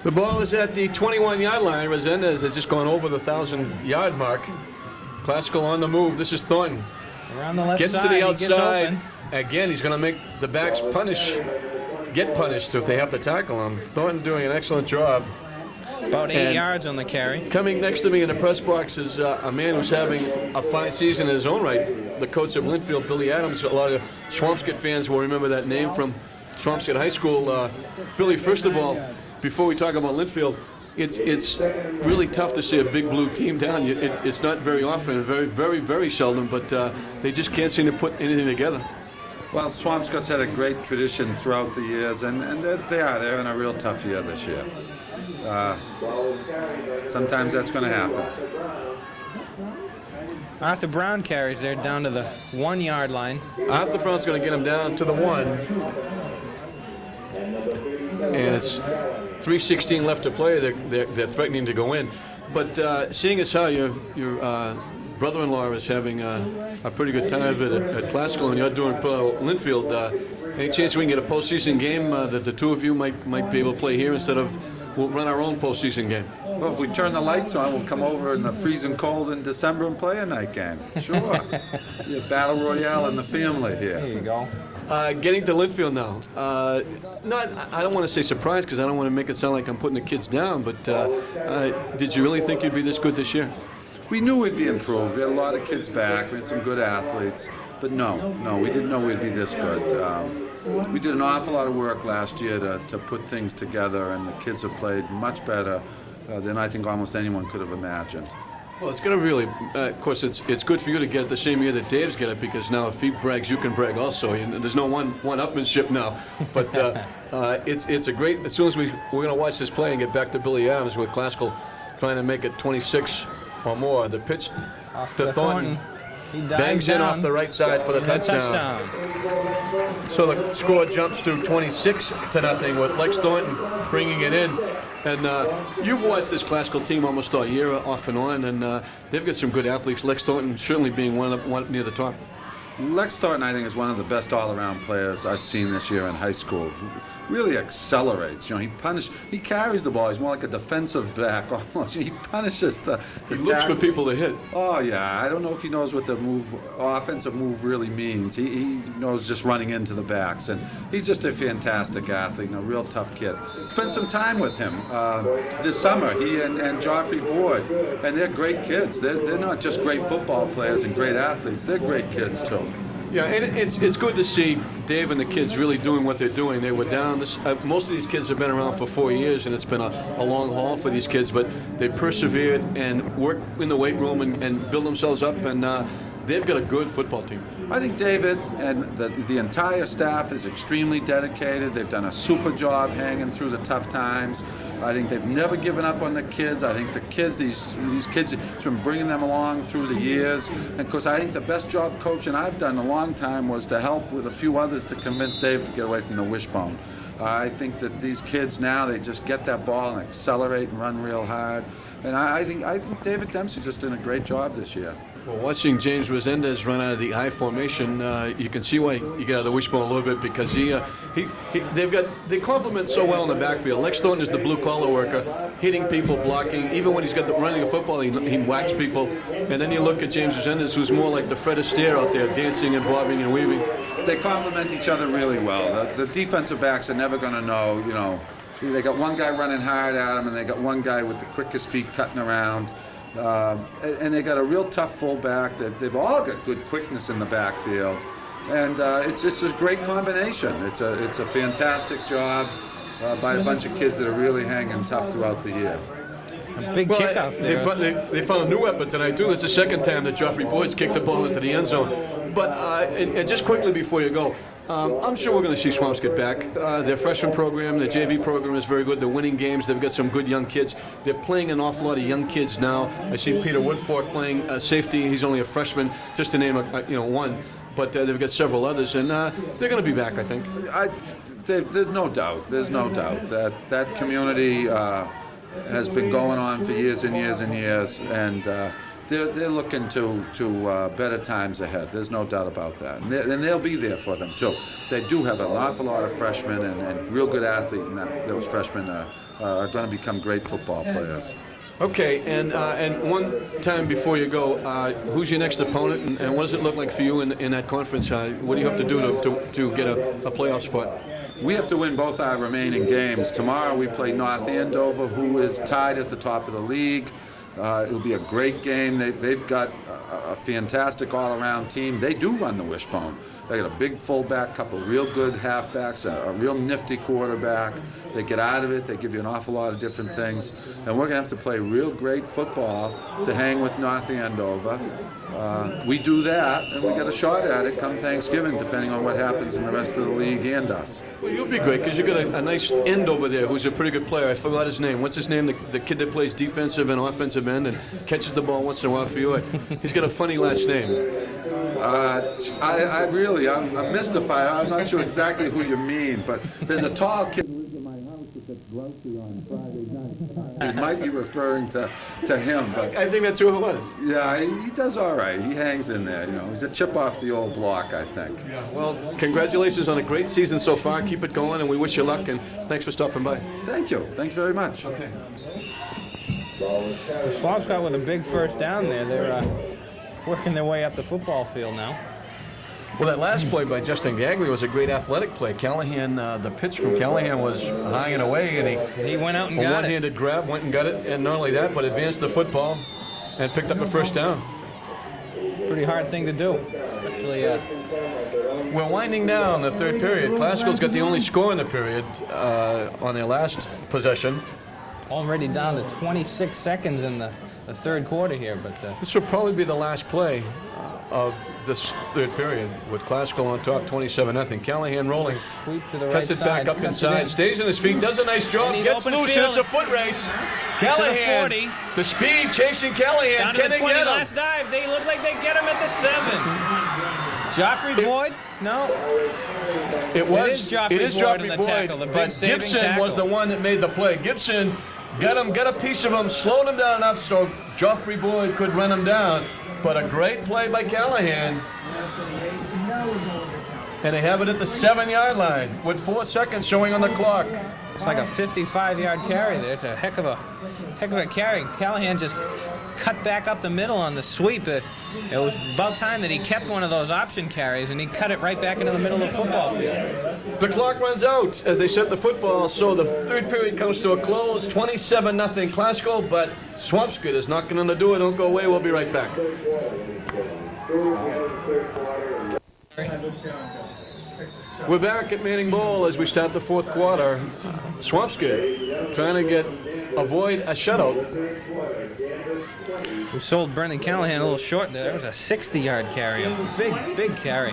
The ball is at the 21-yard line. Resendez has just gone over the 1,000-yard mark. Classical on the move. This is Thornton. Around the left Gets side, to the he gets outside. open. Again, he's going to make the backs get punished if they have to tackle him. Thornton doing an excellent job. About 8 And yards on the carry. coming next to me in the press box is a man who's having a fine season in his own right, the coach of Linfield, Billy Adams. A lot of Swampscott fans will remember that name from Swampscott High School. Billy, first of all, before we talk about Linfield, it's really tough to see a big blue team down. It's not very often, very, very, very seldom, but they just can't seem to put anything together. Well, Swampscott's had a great tradition throughout the years, and they're in a real tough year this year. Sometimes that's going to happen. Arthur Brown carries there down to the 1-yard line. Arthur Brown's going to get him down to the 1. And it's 3:16 left to play. They're threatening to go in. But seeing as how your brother-in-law is having a pretty good time of it at Classical, and you're doing Linfield, any chance we can get a postseason game that the two of you might be able to play here instead of we'll run our own postseason game? Well, if we turn the lights on, we'll come over in the freezing cold in December and play a night game. Sure. Yeah, battle royale in the family here. There you go. Getting to Linfield now. I don't want to say surprised because I don't want to make it sound like I'm putting the kids down, but did you really think you'd be this good this year? We knew we'd be improved. We had a lot of kids back. We had some good athletes. But no, we didn't know we'd be this good. We did an awful lot of work last year to put things together, and the kids have played much better than I think almost anyone could have imagined. Well, it's going to really, of course, it's good for you to get it the same year that Dave's get it, because now if he brags, you can brag also. There's no one-upmanship now. But it's a great, as soon as we're going to watch this play and get back to Billy Adams with Classical trying to make it 26 or more. The pitch to Thornton. He dives Bangs in down off the right side for the touchdown. So the score jumps to 26-0 with Lex Thornton bringing it in. And you've watched this Classical team almost all year, off and on, and they've got some good athletes. Lex Thornton certainly being one near the top. Lex Thornton, I think, is one of the best all-around players I've seen this year in high school. Really accelerates. He carries the ball. He's more like a defensive back almost. He punishes the He looks for people to hit. Oh yeah, I don't know if he knows what the offensive move really means. He knows just running into the backs, and he's just a fantastic athlete and a real tough kid. Spent some time with him this summer. He and Joffrey Boyd, and they're great kids. They're not just great football players and great athletes. They're great kids too. Yeah, and it's good to see Dave and the kids really doing what they're doing. They were down. Most of these kids have been around for 4 years, and it's been a long haul for these kids, but they persevered and worked in the weight room and built themselves up, and they've got a good football team. I think David and the entire staff is extremely dedicated. They've done a super job hanging through the tough times. I think they've never given up on the kids. I think the kids, these kids, it's been bringing them along through the years. And of course, I think the best job coaching I've done in a long time was to help with a few others to convince Dave to get away from the wishbone. I think that these kids now, they just get that ball and accelerate and run real hard. And I think David Dempsey's just doing a great job this year. Well, watching James Resendez run out of the I formation, you can see why you get out of the wishbone a little bit, because they complement so well in the backfield. Lex Thornton is the blue collar worker, hitting people, blocking. Even when he's got running a football, he whacks people. And then you look at James Resendez, who's more like the Fred Astaire out there, dancing and bobbing and weaving. They complement each other really well. The defensive backs are never going to know. They got one guy running hard at them, and they got one guy with the quickest feet cutting around. And they got a real tough fullback. They've all got good quickness in the backfield, and it's a great combination. It's a fantastic job by a bunch of kids that are really hanging tough throughout the year. A big kickoff there. They found a new weapon tonight too. It's the second time that Joffrey Boyd's kicked the ball into the end zone. But and just quickly before you go, I'm sure we're going to see Swampscott back. Their freshman program, their JV program is very good. They're winning games. They've got some good young kids. They're playing an awful lot of young kids now. I see Peter Woodfork playing safety. He's only a freshman, just to name one. But they've got several others, and they're going to be back, I think. There's no doubt. There's no doubt that community has been going on for years and years and years, and they're looking to better times ahead. There's no doubt about that. And they'll be there for them, too. They do have an awful lot of freshmen and real good athletes, and those freshmen are going to become great football players. Okay, and one time before you go, who's your next opponent, and what does it look like for you in that conference? What do you have to do to get a playoff spot? We have to win both our remaining games. Tomorrow we play North Andover, who is tied at the top of the league. It'll be a great game. They've got a fantastic all-around team. They do run the wishbone. They got a big fullback, couple real good halfbacks, a real nifty quarterback. They get out of it. They give you an awful lot of different things. And we're going to have to play real great football to hang with North Andover. We do that, and we got a shot at it come Thanksgiving, depending on what happens in the rest of the league and us. Well, you'll be great because you got a nice end over there who's a pretty good player. I forgot his name. What's his name? The kid that plays defensive and offensive end and catches the ball once in a while for you. He's got a funny last name. I'm mystified. I'm not sure exactly who you mean, but there's a tall kid who lives in my house that gets grocery on Friday night. You might be referring to him, but I think that's who it was. yeah, he does all right. He hangs in there. You know, he's a chip off the old block, I think. Yeah. Well, congratulations on a great season so far. Keep it going, and we wish you luck. And thanks for stopping by. Thank you. Thank you very much. Okay. So Swampscott with a big first down there. They're working their way up the football field now. Well, that last play by Justin Gagley was a great athletic play. Callahan, the pitch from Callahan was high and away, and He went out and a got it. one-handed grab, went and got it, and not only that, but advanced the football and picked up a first down. Pretty hard thing to do, especially. We're winding down the third period. Classical's got the only score in the period on their last possession. Already down to 26 seconds in the third quarter here, but This will probably be the last play of this third period with Classical on top, 27-0. Callahan rolling, sweep to the right cuts it back side. up inside, stays on his feet, does a nice job, And he's gets open loose, field. and it's a foot race. To Callahan, the 40. the speed chasing Callahan, Down to can the they 20, get him? last dive. They look like they get him at the 7. Joffrey Boyd? No. It is Joffrey Boyd in the tackle, the big but saving Gibson was the tackle. one that made the play. Gibson got a piece of him, slowed him down enough so Joffrey Boyd could run him down. But a great play by Callahan. And they have it at the 7-yard line with 4 seconds showing on the clock. It's like a 55-yard carry there. It's a heck of a carry. Callahan just cut back up the middle on the sweep. It was about time that he kept one of those option carries, and he cut it right back into the middle of the football field. The clock runs out as they set the football, so the third period comes to a close. 27-0 Classical, but Swampscott is knocking on the door. Don't go away. We'll be right back. We're back at Manning Bowl as we start the fourth quarter. Swampscott trying to avoid a shutout. We sold Brendan Callahan a little short there. That was a 60-yard carry, a big carry.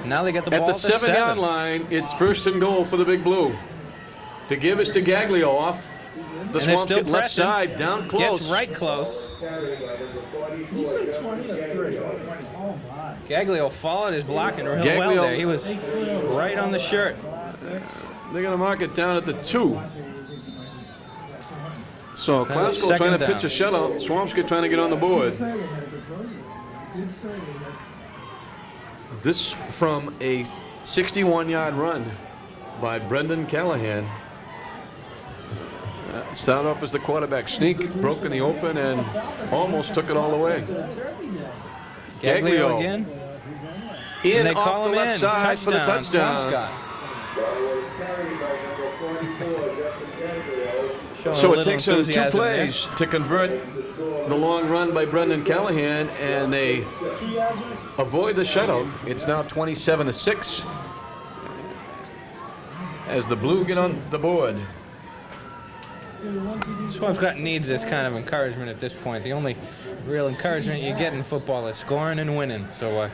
Now they get the At ball the at the 7-yard line, it's first and goal for the Big Blue. To give is to Gaglio off the And they're still Swampscott left pressing. side, down close. Gets right close. Gaglio followed his blocking real well Gaglio- there. He was right on the shirt. They're going to mark it down at the 2. So Classical second trying to down. pitch a shutout. Swampscott trying to get on the board. This from a 61-yard run by Brendan Callahan. Started off as the quarterback sneak, broke in the open, and almost took it all away. Gaglio again. In And they off call the him left in. side for the touchdown. Swampscott. Showing a So it little takes them 2 enthusiasm there. plays to convert the long run by Brendan Callahan, and they avoid the shutout. It's now 27-6 as the Blue get on the board. Swampscott needs this kind of encouragement at this point. The only real encouragement you get in football is scoring and winning. So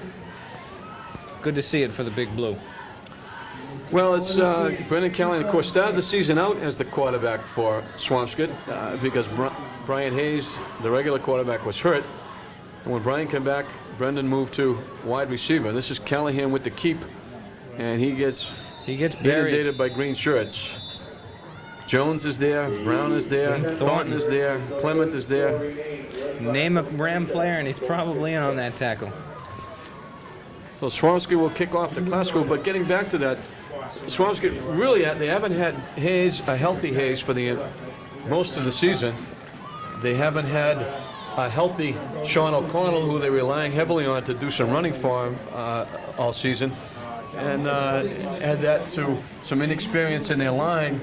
good to see it for the Big Blue. Well, it's Brendan Callahan, of course, started the season out as the quarterback for Swampscott because Brian Hayes, the regular quarterback, was hurt. And when Brian came back, Brendan moved to wide receiver. This is Callahan with the keep, and he gets buried. inundated by green shirts. Jones is there, Brown is there, Thornton is there, Clement is there. Name a Ram player, and he's probably in on that tackle. So Swampscott will kick off the Classical, but getting back to that, Swampscott really, they haven't had Hayes, a healthy Hayes, for the most of the season. They haven't had a healthy Sean O'Connell, who they're relying heavily on to do some running for him all season. And add that to some inexperience in their line,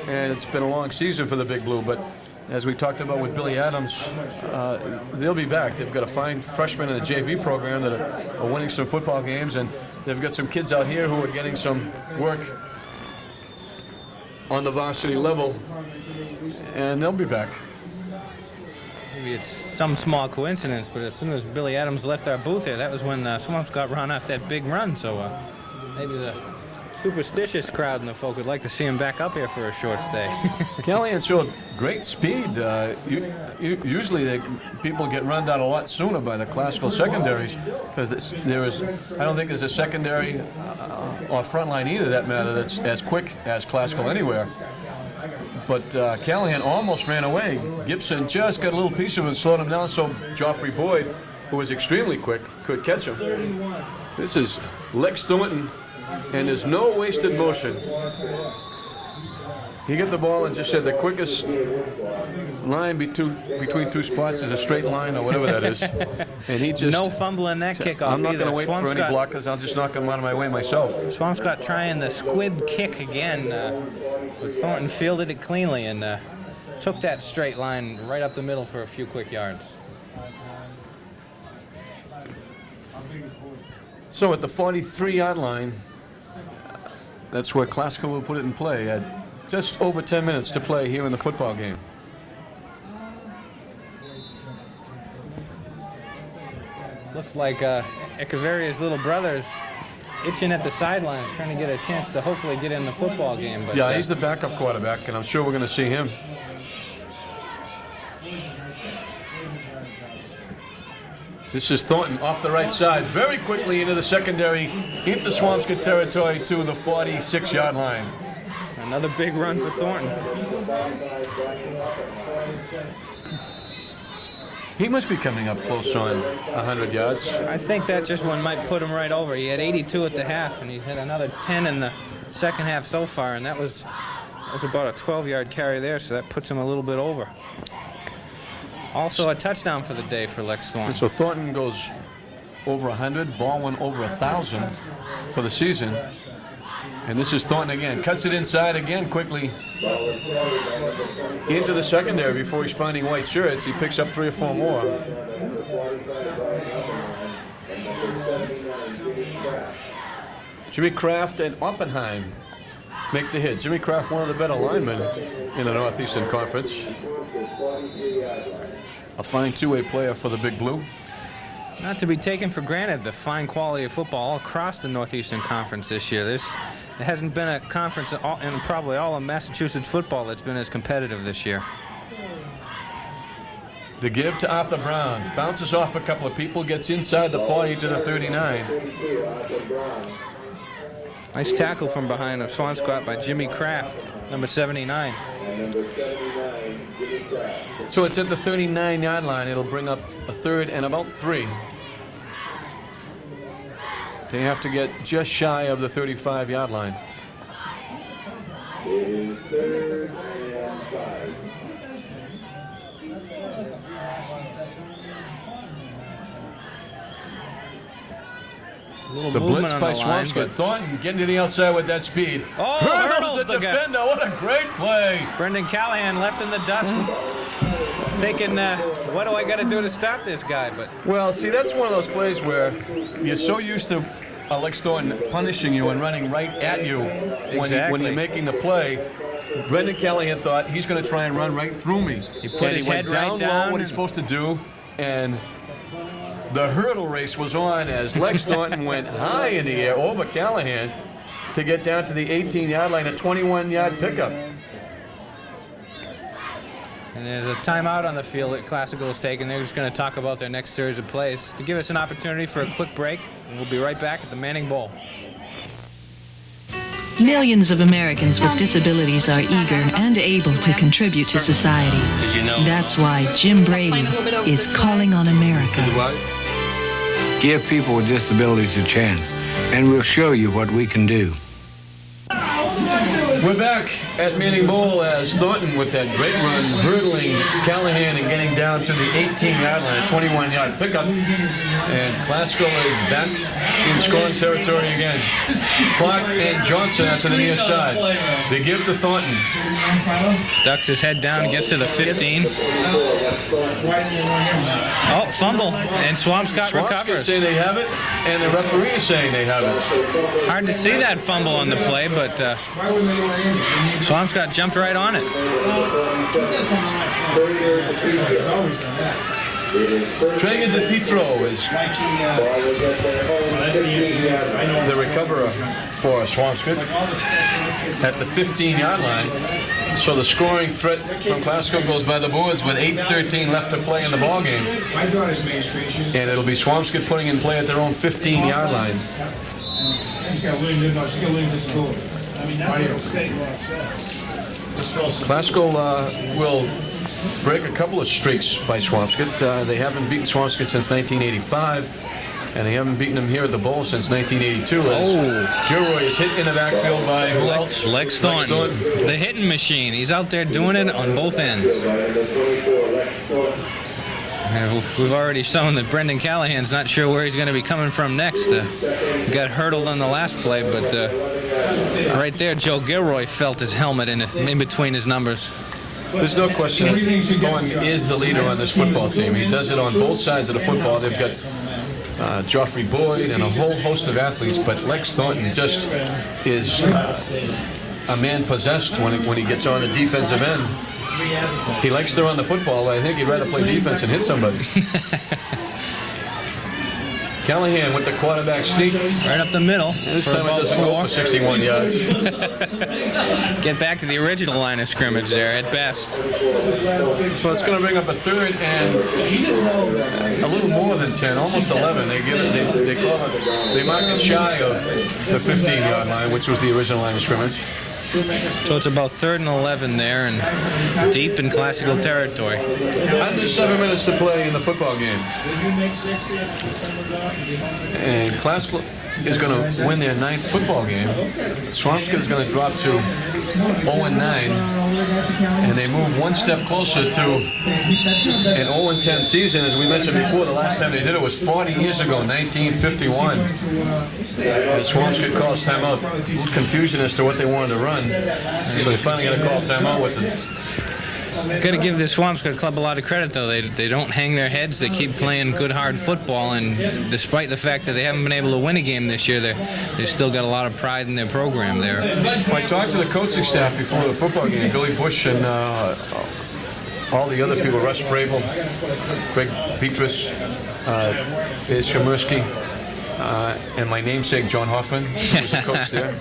and it's been a long season for the Big Blue. But as we talked about with Billy Adams, they'll be back. They've got a fine freshman in the JV program that are winning some football games, and they've got some kids out here who are getting some work on the varsity level, and they'll be back. Maybe it's some small coincidence, but as soon as Billy Adams left our booth here, that was when Swampscott ran off that big run. So maybe the superstitious crowd in the folk would like to see him back up here for a short stay. Callahan showed great speed. Usually people get run down a lot sooner by the Classical secondaries, because I don't think there's a secondary or front line either, that matter, that's as quick as Classical anywhere. But Callahan almost ran away. Gibson just got a little piece of him and slowed him down, so Joffrey Boyd, who was extremely quick, could catch him. This is Lex Thornton, and there's no wasted motion. He got the ball and just said the quickest line between two spots is a straight line, or whatever that is. And he just... No fumbling that kickoff. I'm not going to wait for any Swampscott, blockers. I'll just knock them out of my way myself. Swampscott trying the squib kick again, but Thornton fielded it cleanly and took that straight line right up the middle for a few quick yards. So at the 43-yard line, that's where Classical will put it in play at just over 10 minutes to play here in the football game. Looks like Echeveria's little brother's itching at the sidelines, trying to get a chance to hopefully get in the football game. But, yeah, he's the backup quarterback, and I'm sure we're going to see him. This is Thornton off the right side, very quickly into the secondary, into Swampscott territory to the 46-yard line. Another big run for Thornton. He must be coming up close on 100 yards. I think that just one might put him right over. He had 82 at the half, and he's had another 10 in the second half so far, and that was about a 12-yard carry there, so that puts him a little bit over. Also a touchdown for the day for Lex Thornton. So Thornton goes over 100, Baldwin over 1,000 for the season. And this is Thornton again. Cuts it inside again quickly into the secondary before he's finding white shirts. He picks up 3 or 4 more. Jimmy Kraft and Oppenheim make the hit. Jimmy Kraft, one of the better linemen in the Northeastern Conference. A fine two-way player for the Big Blue. Not to be taken for granted, the fine quality of football all across the Northeastern Conference this year. There hasn't been a conference in probably all of Massachusetts football that's been as competitive this year. The give to Arthur Brown. Bounces off a couple of people, gets inside the 40 to the 39. Nice tackle from behind of Swampscott by Jimmy Kraft, number 79. So it's at the 39-yard line. It'll bring up a third and about 3. They have to get just shy of the 35-yard line. The blitz by Swampscott. Thornton getting to the outside with that speed. Oh, hurdles the defender. What a great play. Brendan Callahan left in the dust, thinking, what do I got to do to stop this guy? But well, see, that's one of those plays where you're so used to Lex Thornton punishing you and running right at you when you're making the play. Brendan Callahan thought he's going to try and run right through me. He put his head right down. What he's supposed to do, and the hurdle race was on as Lex Thornton went high in the air over Callahan to get down to the 18-yard line, a 21-yard pickup. And there's a timeout on the field that Classical is taking. They're just going to talk about their next series of plays to give us an opportunity for a quick break, and we'll be right back at the Manning Bowl. Millions of Americans with disabilities are eager and able to contribute to society. That's why Jim Brady is calling on America. Give people with disabilities a chance, and we'll show you what we can do. We're back at Manning Bowl as Thornton with that great run, hurdling Callahan and getting down to the 18-yard line, a 21-yard pickup. And Classical is back in scoring territory again. Clark and Johnson out to the near side. They give to Thornton. Ducks his head down, gets to the 15. Oh, fumble, and Swampscott recovers. Say they have it, and the referee is saying they have it. Hard to see that fumble on the play, but Swampscott jumped right on it. Traeger DePietro is the recoverer for Swampscott at the 15-yard line. So the scoring threat from Classical goes by the boards with 8:13 left to play in the ballgame. And it'll be Swampscott putting in play at their own 15-yard line. Classical will break a couple of streaks by Swampscott. They haven't beaten Swampscott since 1985, and they haven't beaten them here at the Bowl since 1982. Gilroy is hit in the backfield by who else? Lex Thornton, the hitting machine. He's out there doing it on both ends. We've already shown that Brendan Callahan's not sure where he's going to be coming from next. Got hurdled on the last play, but right there, Joe Gilroy felt his helmet in between his numbers. There's no question Thornton is the leader on this football team. He does it on both sides of the football. They've got Joffrey Boyd and a whole host of athletes, but Lex Thornton just is a man possessed when he gets on the defensive end. He likes to run the football. I think he'd rather play defense and hit somebody. Callahan with the quarterback sneak. Right up the middle. This time it doesn't go for 61 yards. Get back to the original line of scrimmage there at best. Well, it's going to bring up a third and a little more than 10, almost 11. They mark it shy of the 15-yard line, which was the original line of scrimmage. So it's about 3rd and 11 there, and deep in Classical territory. Under 7 minutes to play in the football game. And Classical is going to win their 9th football game. Swampscott is going to drop to 0-9, and they move one step closer to an 0-10 season. As we mentioned before, the last time they did it was 40 years ago, 1951. And Swampscott calls timeout. A little confusion as to what they wanted to run, so they finally got to call timeout with it. Got to give the Swampscott club a lot of credit, though. They don't hang their heads. They keep playing good, hard football, and despite the fact that they haven't been able to win a game this year, they've still got a lot of pride in their program there. Well, I talked to the coaching staff before the football game, Billy Bush and all the other people, Russ Fravel, Greg Petrus, Dave Chemurski, and my namesake, John Hoffman, who was a coach there.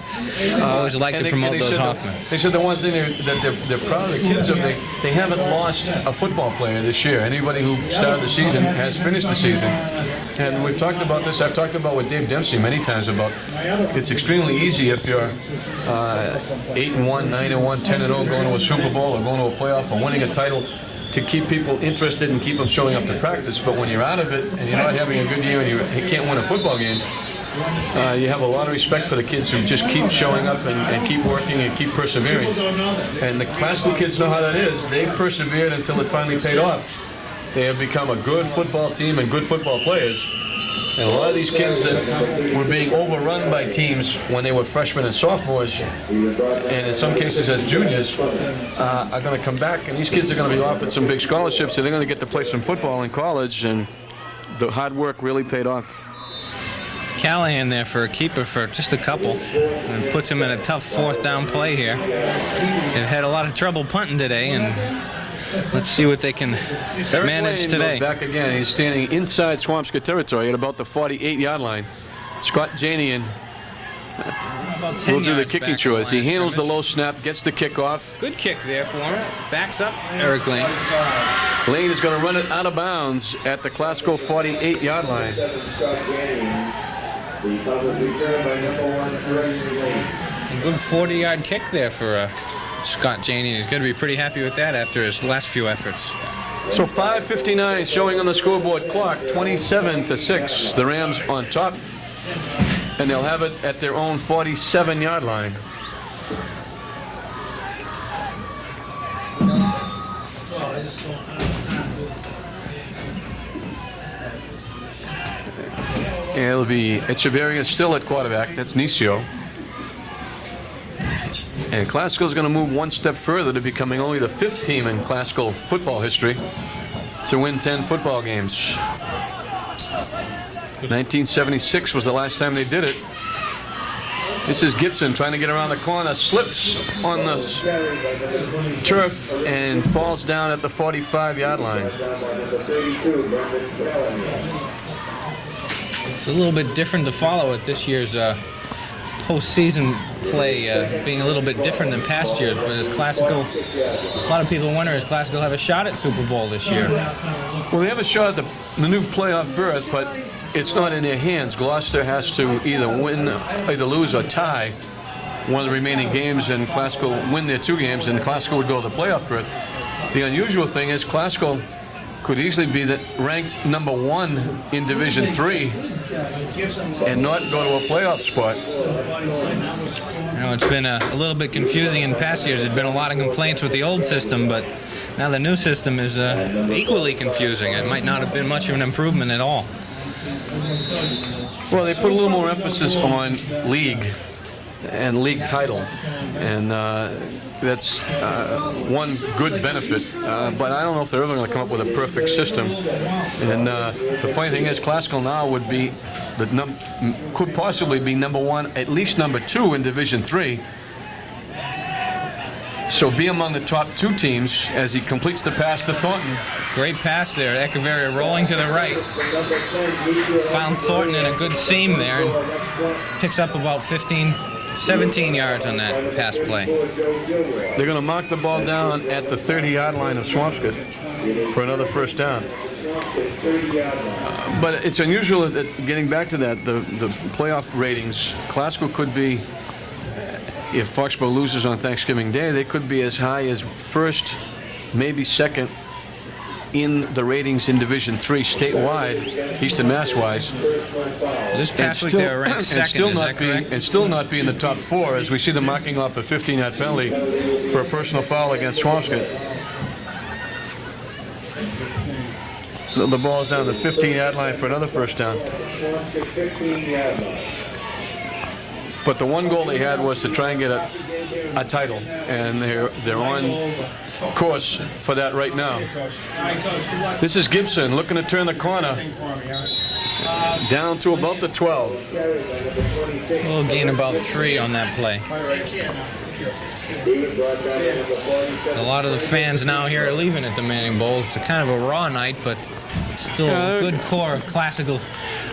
I always like to promote those Hoffman. They said the one thing that they're proud of the kids of, they haven't lost a football player this year. Anybody who started the season has finished the season. And we've talked about this, I've talked about with Dave Dempsey many times about it's extremely easy if you're 8-1, 9-1, 10-0, going to a Super Bowl or going to a playoff or winning a title, to keep people interested and keep them showing up to practice. But when you're out of it and you're not having a good year and you can't win a football game, you have a lot of respect for the kids who just keep showing up and keep working and keep persevering. And the Classical kids know how that is. They persevered until it finally paid off. They have become a good football team and good football players. And a lot of these kids that were being overrun by teams when they were freshmen and sophomores, and in some cases as juniors, are going to come back. And these kids are going to be offered some big scholarships, and they're going to get to play some football in college. And the hard work really paid off. Callahan there for a keeper for just a couple, and puts him in a tough 4th down play here. They've had a lot of trouble punting today, and let's see what they can manage today. Goes back again. He's standing inside Swampscott territory at about the 48-yard line. Scott Janian will do the kicking chores. He handles the low snap, gets the kickoff. Good kick there for him. Backs up Eric Lane. Lane is going to run it out of bounds at the Classical 48-yard line. A good 40-yard kick there for Scott Janey. He's going to be pretty happy with that after his last few efforts. So 5:59 showing on the scoreboard clock, 27-6. The Rams on top, and they'll have it at their own 47-yard line. It'll be Echeverria still at quarterback. That's Nisio. And Classical's going to move one step further to becoming only the 5th team in Classical football history to win 10 football games. 1976 was the last time they did it. This is Gibson trying to get around the corner, slips on the turf and falls down at the 45-yard line. It's a little bit different to follow with this year's postseason play being a little bit different than past years. But as Classical, a lot of people wonder, does Classical have a shot at Super Bowl this year? Well, they have a shot at the new playoff berth, but it's not in their hands. Gloucester has to either win, either lose or tie one of the remaining games, and Classical win their 2 games, and Classical would go to the playoff berth. The unusual thing is Classical could easily be ranked #1 in Division 3 and not go to a playoff spot. You know, it's been a little bit confusing in past years. There's been a lot of complaints with the old system, but now the new system is equally confusing. It might not have been much of an improvement at all. Well, they put a little more emphasis on league and league title, and that's one good benefit. But I don't know if they're ever going to come up with a perfect system. And the funny thing is, Classical now would be could possibly be #1, at least #2 in Division 3. So be among the top 2 teams as he completes the pass to Thornton. Great pass there. Echeverria rolling to the right. Found Thornton in a good seam there and picks up about 17 yards on that pass play. They're going to mark the ball down at the 30-yard line of Swampscott for another first down. But it's unusual that, getting back to that, the playoff ratings, Classical could be, if Foxborough loses on Thanksgiving Day, they could be as high as 1st, maybe 2nd in the ratings in Division 3 statewide, Eastern Mass-wise. This past week they were ranked 2nd, is that correct? And still not be in the top 4 as we see them marking off a 15-yard penalty for a personal foul against Swampscott. The ball's down the 15-yard line for another first down. But the one goal they had was to try and get a title, and they're on course for that right now. This is Gibson looking to turn the corner down to about the 12. We'll gain about 3 on that play. A lot of the fans now here are leaving at the Manning Bowl. It's a kind of a raw night, but still a good core of Classical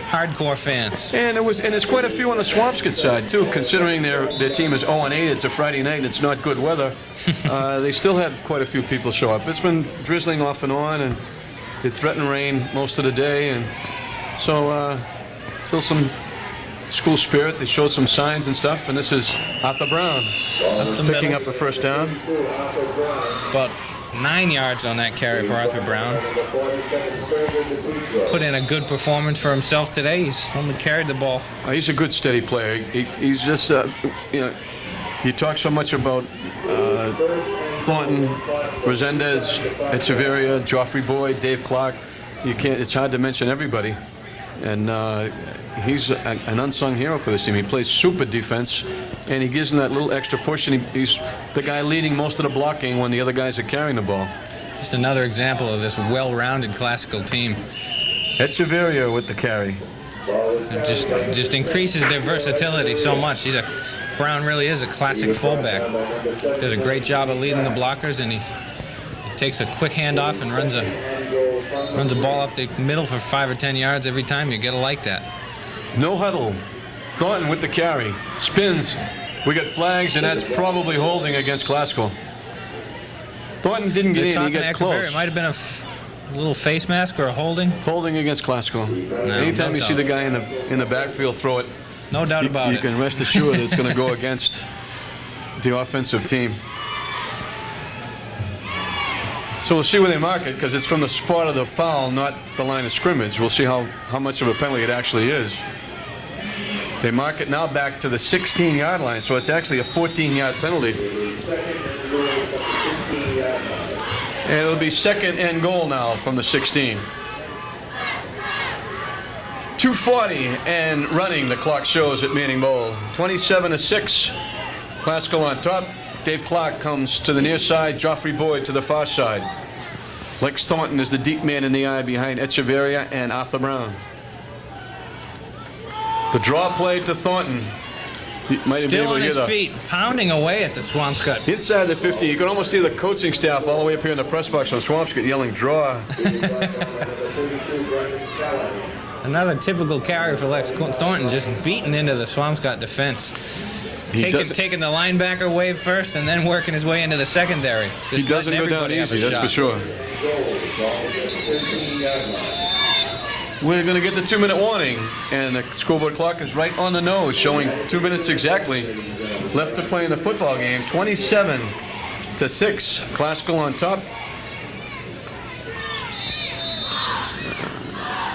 hardcore fans. And there's quite a few on the Swampscott side too, considering their team is 0-8. It's a Friday night and it's not good weather. They still had quite a few people show up. It's been drizzling off and on, and it threatened rain most of the day, and so still some school spirit. They showed some signs and stuff, and this is Arthur Brown picking up a first down. About 9 yards on that carry for Arthur Brown. Put in a good performance for himself today. He's only carried the ball. He's a good, steady player. He's just, you talk so much about Thornton, Resendez, Echeverria, Joffrey Boyd, Dave Clark. It's hard to mention everybody. And he's an unsung hero for this team. He plays super defense, and he gives them that little extra push, and he's the guy leading most of the blocking when the other guys are carrying the ball. Just another example of this well-rounded Classical team. Echeverria with the carry. It just increases their versatility so much. Brown really is a classic fullback. Does a great job of leading the blockers, and he takes a quick handoff and runs a ball up the middle for 5 or 10 yards every time. You gotta like that. No huddle. Thornton with the carry. Spins. We got flags, and that's probably holding against Classical. Thornton didn't get in. He got close. It might have been a little face mask or a holding. Holding against Classical. Anytime you see the guy in the backfield throw it, no doubt about it. You can rest assured it's going to go against the offensive team. So we'll see where they mark it, because it's from the spot of the foul, not the line of scrimmage. We'll see how much of a penalty it actually is. They mark it now back to the 16-yard line, so it's actually a 14-yard penalty. And it'll be second and goal now from the 16. 2:40 and running, the clock shows at Manning Bowl. 27-6. Classical on top. Dave Clark comes to the near side. Joffrey Boyd to the far side. Lex Thornton is the deep man in the eye behind Echeverria and Arthur Brown. The draw play to Thornton. You might be Still able on to hear his feet, pounding away at the Swampscott. inside the 50. You can almost see the coaching staff all the way up here in the press box on Swampscott yelling, draw. Another typical carry for Lex Thornton, just beating into the Swampscott defense. Taking the linebacker wave first and then working his way into the secondary. He doesn't go down easy, that's for sure. We're going to get the 2-minute warning, and the scoreboard clock is right on the nose, showing 2 minutes exactly left to play in the football game. 27-6, Classical on top.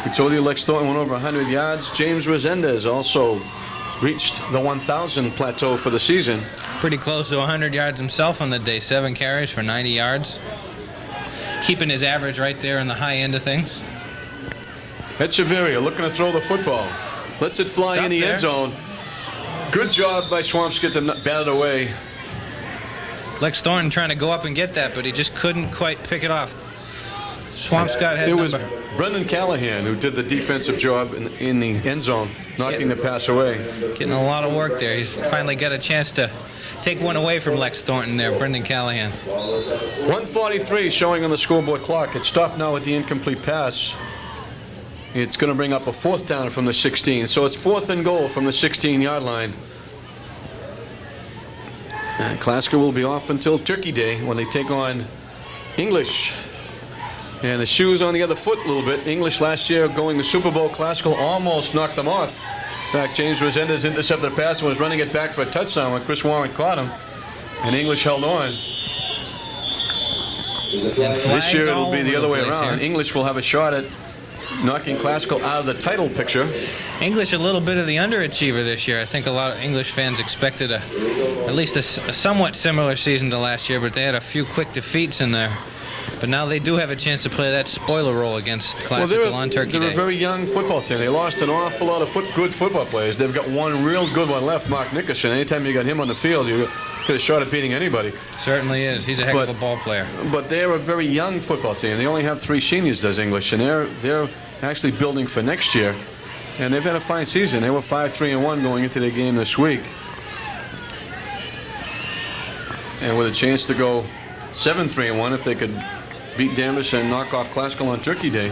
We told you Lex Thornton went over 100 yards. James Resendez also reached the 1,000 plateau for the season. Pretty close to 100 yards himself on the day. 7 carries for 90 yards. Keeping his average right there in the high end of things. Echeverria looking to throw the football. Lets it fly in the end zone. Good job by Swampscott to bat it away. Lex Thornton trying to go up and get that, but he just couldn't quite pick it off. Swampscott had It was Brendan Callahan who did the defensive job in the end zone, knocking the pass away. Getting a lot of work there. He's finally got a chance to take one away from Lex Thornton there, Brendan Callahan. 1:43 showing on the scoreboard clock. It stopped now with the incomplete pass. It's going to bring up a 4th down from the 16. So it's 4th and goal from the 16-yard line. And Classical will be off until Turkey Day when they take on English. And the shoes on the other foot a little bit. English last year going to Super Bowl. Classical almost knocked them off. In fact, James Resendez intercepted the pass and was running it back for a touchdown when Chris Warren caught him. And English held on. This year it'll be the other way around. English will have a shot at knocking Classical out of the title picture. English a little bit of the underachiever this year. I think a lot of English fans expected at least a somewhat similar season to last year, but they had a few quick defeats in there. But now they do have a chance to play that spoiler role against Classical on Turkey Day. They're a very young football team. They lost an awful lot of good football players. They've got one real good one left, Mark Nickerson. Anytime you got him on the field, you could have shot at beating anybody. Certainly is. He's a heck of a ball player. But they're a very young football team. They only have 3 seniors, does English, and they're actually building for next year. And they've had a fine season. They were 5-3-1 going into their game this week. And with a chance to go 7-3-1 if they could beat Danvers and knock off Classical on Turkey Day.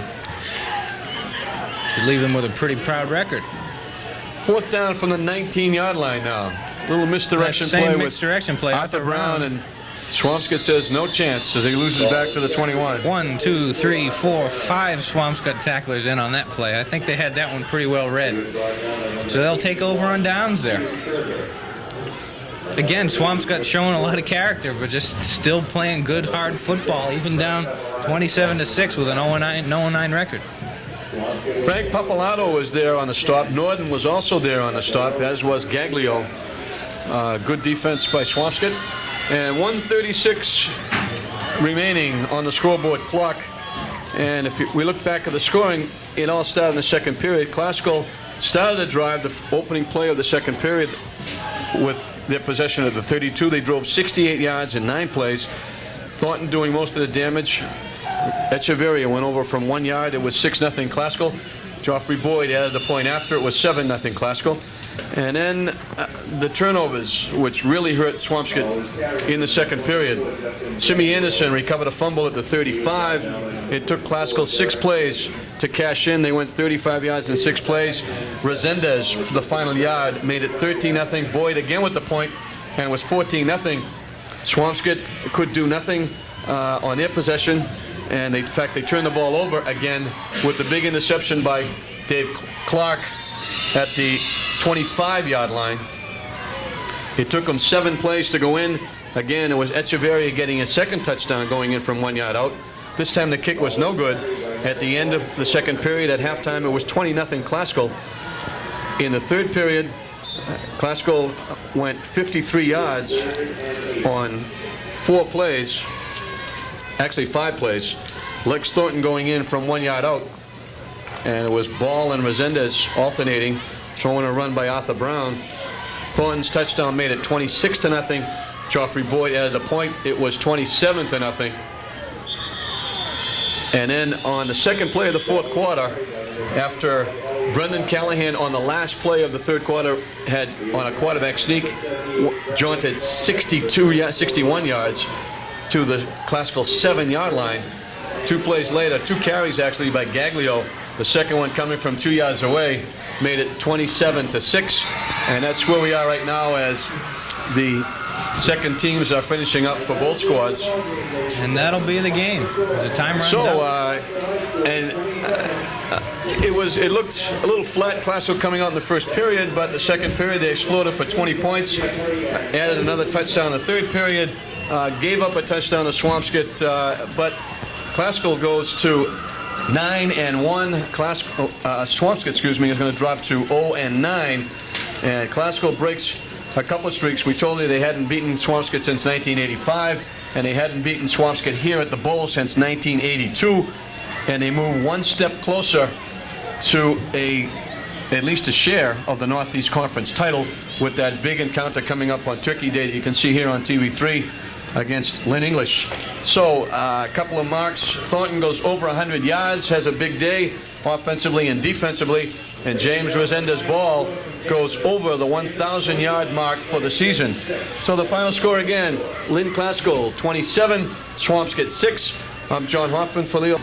Should leave them with a pretty proud record. 4th down from the 19-yard line now. Little misdirection play with Arthur Brown, and Swampscott says no chance as he loses back to the 21. 1, 2, 3, 4, 5 Swampscott tacklers in on that play. I think they had that one pretty well read. So they'll take over on downs there. Again, Swampscott showing a lot of character, but just still playing good, hard football, even down 27-6 with an 0-9 record. Frank Papalato was there on the stop. Norden was also there on the stop, as was Gaglio. Good defense by Swampscott. And 1:36 remaining on the scoreboard clock. And if we look back at the scoring, it all started in the second period. Classical started the drive, the opening play of the second period, with their possession at the 32. They drove 68 yards in 9 plays. Thornton doing most of the damage. Echeverria went over from 1 yard. It was 6-0 Classical. Joffrey Boyd added the point after. It was 7-0 Classical. And then the turnovers, which really hurt Swampscott in the second period. Simi Anderson recovered a fumble at the 35. It took Classical 6 plays to cash in. They went 35 yards in 6 plays. Resendez for the final yard made it 13-0. Boyd again with the point, and it was 14-0. Swampscott could do nothing on their possession, and in fact they turned the ball over again with the big interception by Dave Clark at the 25-yard line. It took them 7 plays to go in. Again, it was Echeverria getting a second touchdown going in from 1 yard out. This time the kick was no good. At the end of the second period, at halftime, it was 20-0 Classical. In the third period, Classical went 53 yards on 4 plays, actually 5 plays. Lex Thornton going in from 1 yard out, and it was Ball and Resendez alternating, throwing a run by Arthur Brown. Thornton's touchdown made it 26-0. Joffrey Boyd added a point. It was 27-0. And then on the second play of the fourth quarter, after Brendan Callahan on the last play of the third quarter had, on a quarterback sneak, jaunted 61 yards to the Classical 7-yard line. 2 plays later, 2 carries actually by Gaglio, the second one coming from 2 yards away, made it 27-6. And that's where we are right now as the second teams are finishing up for both squads. And that'll be the game as the time runs out. It looked a little flat, Classical coming out in the first period, but the second period they exploded for 20 points, added another touchdown in the third period, gave up a touchdown to Swampscott, but Classical goes to 9-1. Swampscott, excuse me, is going to drop to 0-9, and Classical breaks a couple of streaks. We told you they hadn't beaten Swampscott since 1985, and they hadn't beaten Swampscott here at the Bowl since 1982, and they move one step closer to at least a share of the Northeast Conference title with that big encounter coming up on Turkey Day that you can see here on TV3 against Lynn English. So a couple of marks. Thornton goes over 100 yards, has a big day offensively and defensively, and James Resendez Ball goes over the 1,000-yard mark for the season. So the final score again, Lynn Classical 27, Swampscott 6. I'm John Hoffman for Leo.